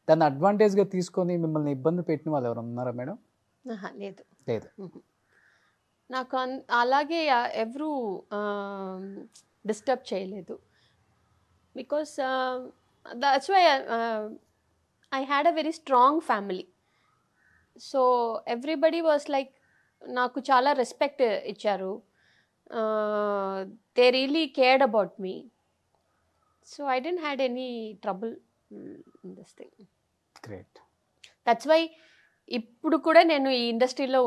దాన్ని అడ్వాంటేజ్గా తీసుకొని మిమ్మల్ని ఇబ్బంది పెట్టిన వాళ్ళు ఎవరు ఉన్నారా మేడం? లేదు. లేదు. నాకు అలాగే ఎవరు డిస్టర్బ్ చేయలేదు. Because that's why I had a very strong family. So everybody was like, నాకు చాలా రెస్పెక్ట్ ఇచ్చారు. They really cared about me. So I didn't had any trouble in this thing. Great. That's why ఇప్పుడు కూడా నేను ఈ ఇండస్ట్రీలో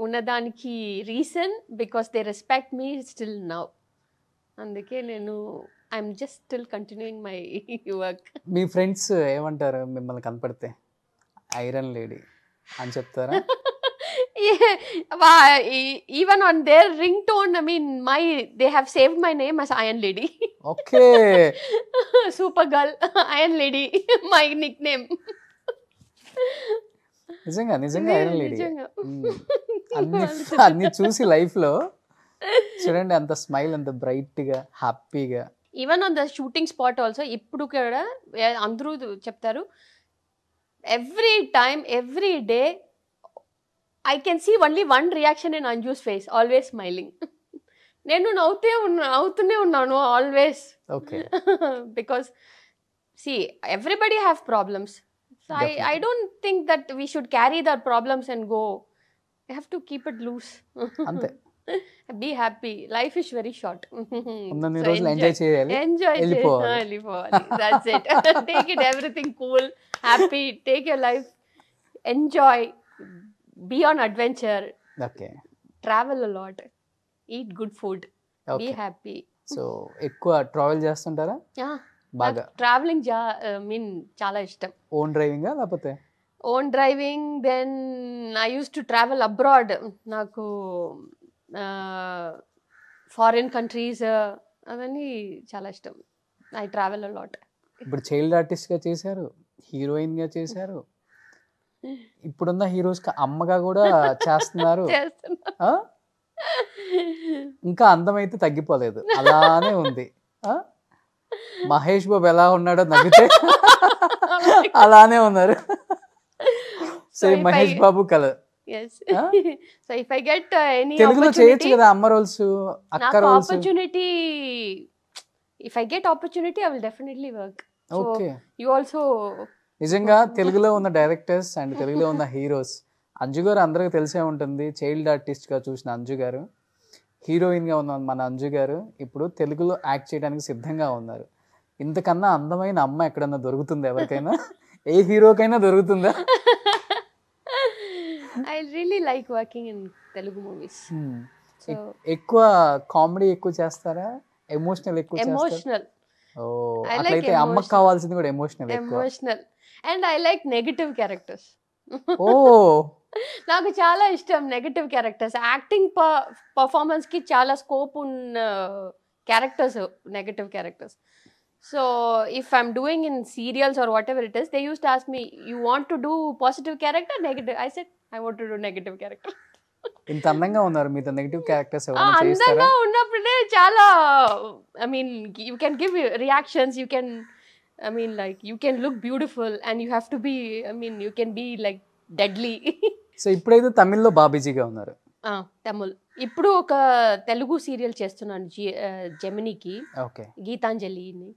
ఉన్నదానికి reason because they respect me still now. అందుకే నేను I'm just still continuing my work. Me friends ఏమంటారు మిమ్మల్ని కనపడితే? ఐరన్ లేడీ అని చెప్తారా? Even on their ringtone, I mean, they have saved my name as Iron Lady. Okay. Super girl, Iron Lady, my nickname. నిజంగా iron lady. నిజంగా. అన్ని చూసి life లో చూడండి, అంత స్మైల్, అంత బ్రైట్ గా, హ్యాపీగా. Even on the shooting spot also ఇప్పుడు కూడా అందరూ చెప్తారు, every time every day I can see only one reaction in Anju's face, always smiling. నేను నవ్వుతూనే ఉన్నాను always. Okay. Because see, everybody have problems. So I don't think that we should carry their problems and go. We have to keep it loose. అంతే. Be happy. Life is very short. ఉన్నన్ని రోజులు enjoy చేయాలి, వెళ్ళిపోవాలి. That's it. Take it everything cool, happy. Take your life, enjoy. Be on adventure. Okay. Travel a lot. Eat good food. Okay. Be happy. So ఎక్కువ travel చేస్తుంటారా? బాగా travelling చాలా ఇష్టం. Own డ్రైవింగా లేకపోతే? Own driving. Then I use to travel abroad. నాకు foreign countries అవన్నీ చాలా ఇష్టం. I travel a lot. ఇప్పుడు చైల్డ్ ఆర్టిస్ట్గా చేశారు, హీరోయిన్గా చేశారు, ఇప్పుడున్న హీరోస్ అమ్మగా కూడా చేస్తున్నారు. ఇంకా అందమైతే తగ్గిపోలేదు, అలానే ఉంది. మహేష్ బాబు ఎలా ఉన్నాడో నవ్వితే అలానే ఉన్నారు. Same Mahesh Babu colour. So if I get any తెలుగులో చేయొచ్చు కదా అమ్మ రోల్స్, అక్క roles. Opportunity, if I get opportunity I will definitely work. Okay. You also నిజంగా తెలుగులో ఉన్న డైరెక్టర్స్ అండ్ తెలుగులో ఉన్న హీరోస్, అంజు గారు అందరికీ తెలిసే ఉంటుంది. చైల్డ్ ఆర్టిస్ట్గా చూసిన అంజు గారు, హీరోయిన్గా ఉన్న మన అంజు గారు ఇప్పుడు తెలుగులో యాక్ట్ చేయడానికి సిద్ధంగా ఉన్నారు. ఇంతకన్నా అందమైన అమ్మ ఎక్కడన్నా దొరుకుతుందా ఎవరికైనా? ఏ హీరోకైనా దొరుకుతుందా? I really like working in Telugu movies. ఎక్కువ కామెడీ ఎక్కువ చేస్తారా, ఎమోషనల్ ఎక్కువ చేస్తారా? ఎమోషనల్. అట్లయితే అమ్మకి కావాల్సింది కూడా emotional. Emotional and I like negative characters. నాకు చాలా ఇష్టం నెగటివ్ క్యారెక్టర్స్. యాక్టింగ్ పర్ఫార్మెన్స్ కి చాలా స్కోప్ ఉన్న characters, negative characters. So if I'm doing in serials or whatever it is, they use to ask me, you want to do positive character, negative? I said I want to do negative character. ఇంత అందంగా ఉన్నారు, మీతో negative characters ఎవరైనా చేస్తారా? అందంగా ఉన్నప్పుడే చాలా, I mean you can give reactions, you can, I mean, like, you can look beautiful and you have to be, I mean, you can be like deadly. So ఇప్పుడైతే తమిళ్లో బాబీజీగా ఉన్నారు. తమిళ్. ఇప్పుడు ఒక తెలుగు సీరియల్ చేస్తున్నాను జెమినీకి, ఓకే, గీతాంజలిని.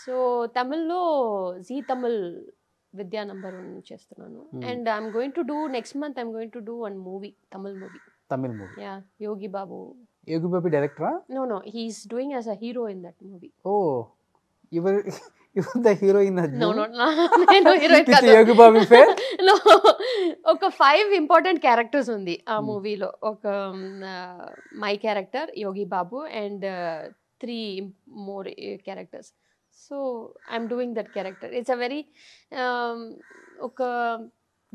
సో తమిళ్లో Zee Tamil Vidya number 1 చేస్తున్నాను. And I'm going to do next month I'm going to do one movie, Tamil movie. Yeah, Yogi Babu డైరెక్టరా? No, he's doing as a hero in that movie. Oh, you were the hero in that No, movie? నేను heroine With కాదు. Yogi Babu fair? No, ఒక 5 important characters ఉంది ఆ మూవీలో. ఒక my character Yogi Babu and 3 more characters. So I'm doing that character. It's a very ఒక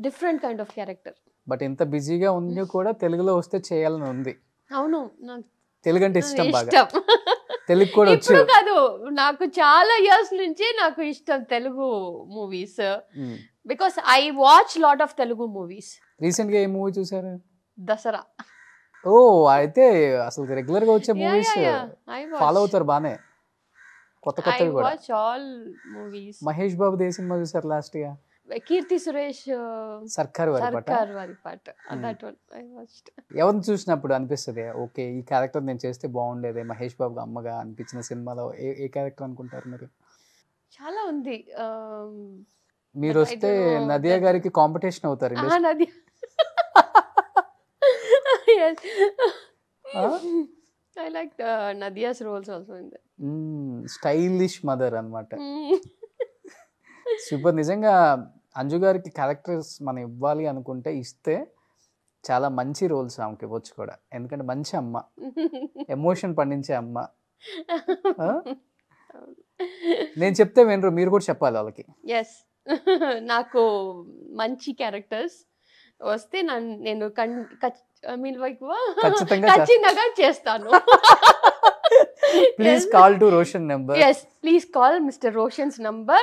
different kind of character. But ఇంత బిజీగా ఉంది కూడా తెలుగులో వస్తే చేయాలని ఉంది. అవును, నాకు తెలుగు అంటే ఇష్టం బాగా. ఇష్టం. తెలుగు కూడా వచ్చు. ఇప్పుడు కాదు, నాకు చాలా ఇయర్స్ నుంచి నాకు ఇష్టం Telugu movies. Because I watch lot of Telugu movies. Recent గా ఏ మూవీ చూసారు? దసరా. ఓ, అయితే అసలు రెగ్యులర్ గా వచ్చే మూవీస్ ఫాలో అవుతారు బానే, కొత్త కొత్తవి కూడా. Watch all movies. Mahesh Babu ఏ సినిమా చూసారు లాస్ట్ గా? Keerthy Suresh Sarkar Vaari Paata. That one I watched. ఎవరిని చూసినప్పుడు అనిపిస్తుంది ఓకే ఈ క్యారెక్టర్ నేను చేస్తే బాగుండేది మహేష్ బాబు అమ్మగా అనిపించిన సినిమాలో ఏ క్యారెక్టర్ అనుకుంటారు మీరు? చాలా ఉంది. మీరు వస్తే నదియా గారికి కాంపిటీషన్ అవుతారు. Nadia. I like Nadia's roles also in that. Stylish mother అన్నమాట. సూపర్. నిజంగా అంజు గారికి క్యారెక్టర్స్ మనం ఇవ్వాలి అనుకుంటే ఇస్తే చాలా మంచి రోల్స్ ఆమెకి ఇవ్వచ్చు కూడా. ఎందుకంటే మంచి అమ్మ, ఎమోషన్ పండించే అమ్మ. నేను చెప్తే వినరు, మీరు కూడా చెప్పాలి వాళ్ళకి. ఎస్, నాకు మంచి క్యారెక్టర్స్ వస్తే నేను ఖచ్చితంగా చేస్తాను. Please call to Roshan number. Yes, please call Mr. Roshan's number.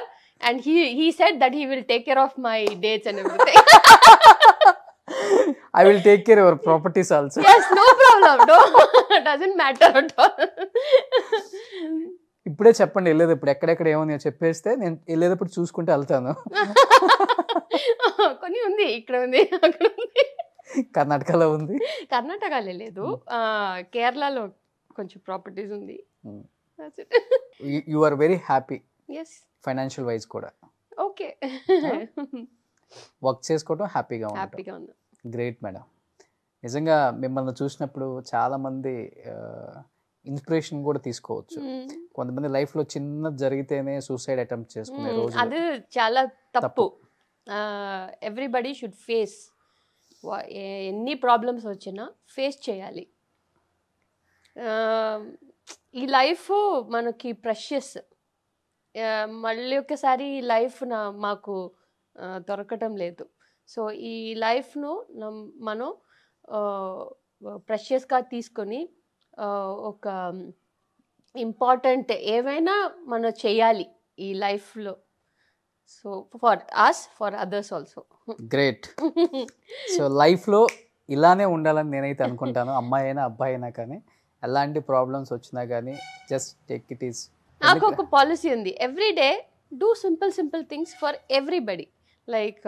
And he said that he will take care of my dates and everything. I will take care of your properties also. Yes, no problem. No, doesn't matter at all. ఇప్పుడే చెప్పండి వెళ్ళేటప్పుడు ఎక్కడెక్కడ ఏమో నేను చెప్పేస్తే నేను వెళ్ళేటప్పుడు చూసుకుంటే వెళ్తాను. కొన్ని ఉంది, ఇక్కడ ఉంది, అక్కడ ఉంది. కర్ణాటకలో ఉంది. కర్ణాటకలో లేదు, కేరళలో కొంచెం ప్రాపర్టీస్ ఉంది. You are very happy. Yes. Financial wise కూడా ఓకే. వర్క్ చేసుకోవడం హ్యాపీగా ఉంది. Great madam. నిజంగా మిమ్మల్ని చూసినప్పుడు చాలా మంది ఇన్స్పిరేషన్ కూడా తీసుకోవచ్చు. కొంతమంది లైఫ్ లో చిన్నది జరిగితేనే సూసైడ్ అటెంప్ట్ చేసుకునే రోజు, అది చాలా తప్పు. ఎవ్రీబడి షుడ్ ఫేస్, ఎన్ని ప్రాబ్లమ్స్ వచ్చినా ఫేస్ చేయాలి. ఈ లైఫ్ మనకి ప్రెషియస్. మళ్ళీ ఒకసారి ఈ లైఫ్ మాకు దొరకటం లేదు. సో ఈ లైఫ్ను మనం ప్రెషియస్గా తీసుకొని ఒక ఇంపార్టెంట్ ఏమైనా మనం చేయాలి ఈ లైఫ్లో. So for us, for others also. Great. So లైఫ్లో ఇలానే ఉండాలని నేనైతే అనుకుంటాను. అమ్మాయి అయినా అబ్బాయి అయినా కానీ ఎలాంటి ప్రాబ్లమ్స్ వచ్చినా కానీ జస్ట్ టేక్ ఇట్ ఈజ్. నాకు ఒక పాలసీ ఉంది, every day do simple things for everybody. Like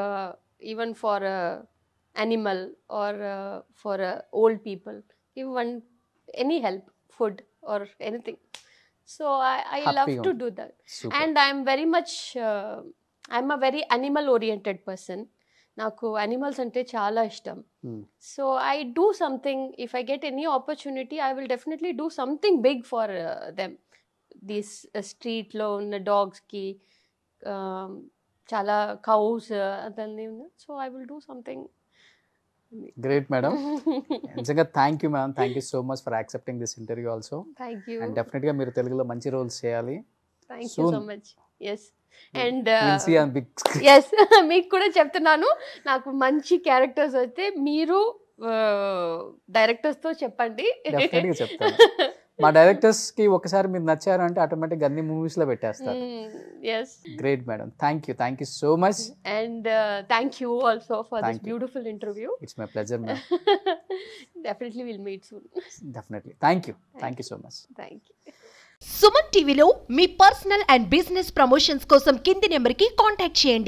even for animal or for old people, give one any help, food or anything. So I love to do that. Super. And I'm very much I'm a very animal oriented person. Naku animals ante chaala ishtam. So I do something, if I get any opportunity I will definitely do something big for them. These street lo unna dogs ki chaala cows adanni unna, so I will do something. Great, madam. నిజంగా thank you ma'am, thank you so much for accepting this interview also. Thank you. And డెఫినెట్గా మీరు తెలుగులో మంచి roles చేయాలి. Thank you so much. Yes, and yes మీకు కూడా చెప్తున్నాను, నాకు మంచి క్యారెక్టర్స్ అయితే మీరు డైరెక్టర్స్తో చెప్పండి. డెఫినెట్గా చెప్తాను. మా డైరెక్టర్స్కి ఒకసారి మీరు నచ్చారు అంటే ఆటోమేటిక్గా అన్ని మూవీస్లో పెట్టేస్తారు. Yes. Great madam, thank you so much. And thank you also for this beautiful interview. It's my pleasure ma'am. Definitely will meet soon. Definitely. Thank you so much. Thank you. Suman టీవీలో మీ పర్సనల్ అండ్ బిజినెస్ ప్రమోషన్స్ కోసం కింది నెంబర్కి contact చేయండి.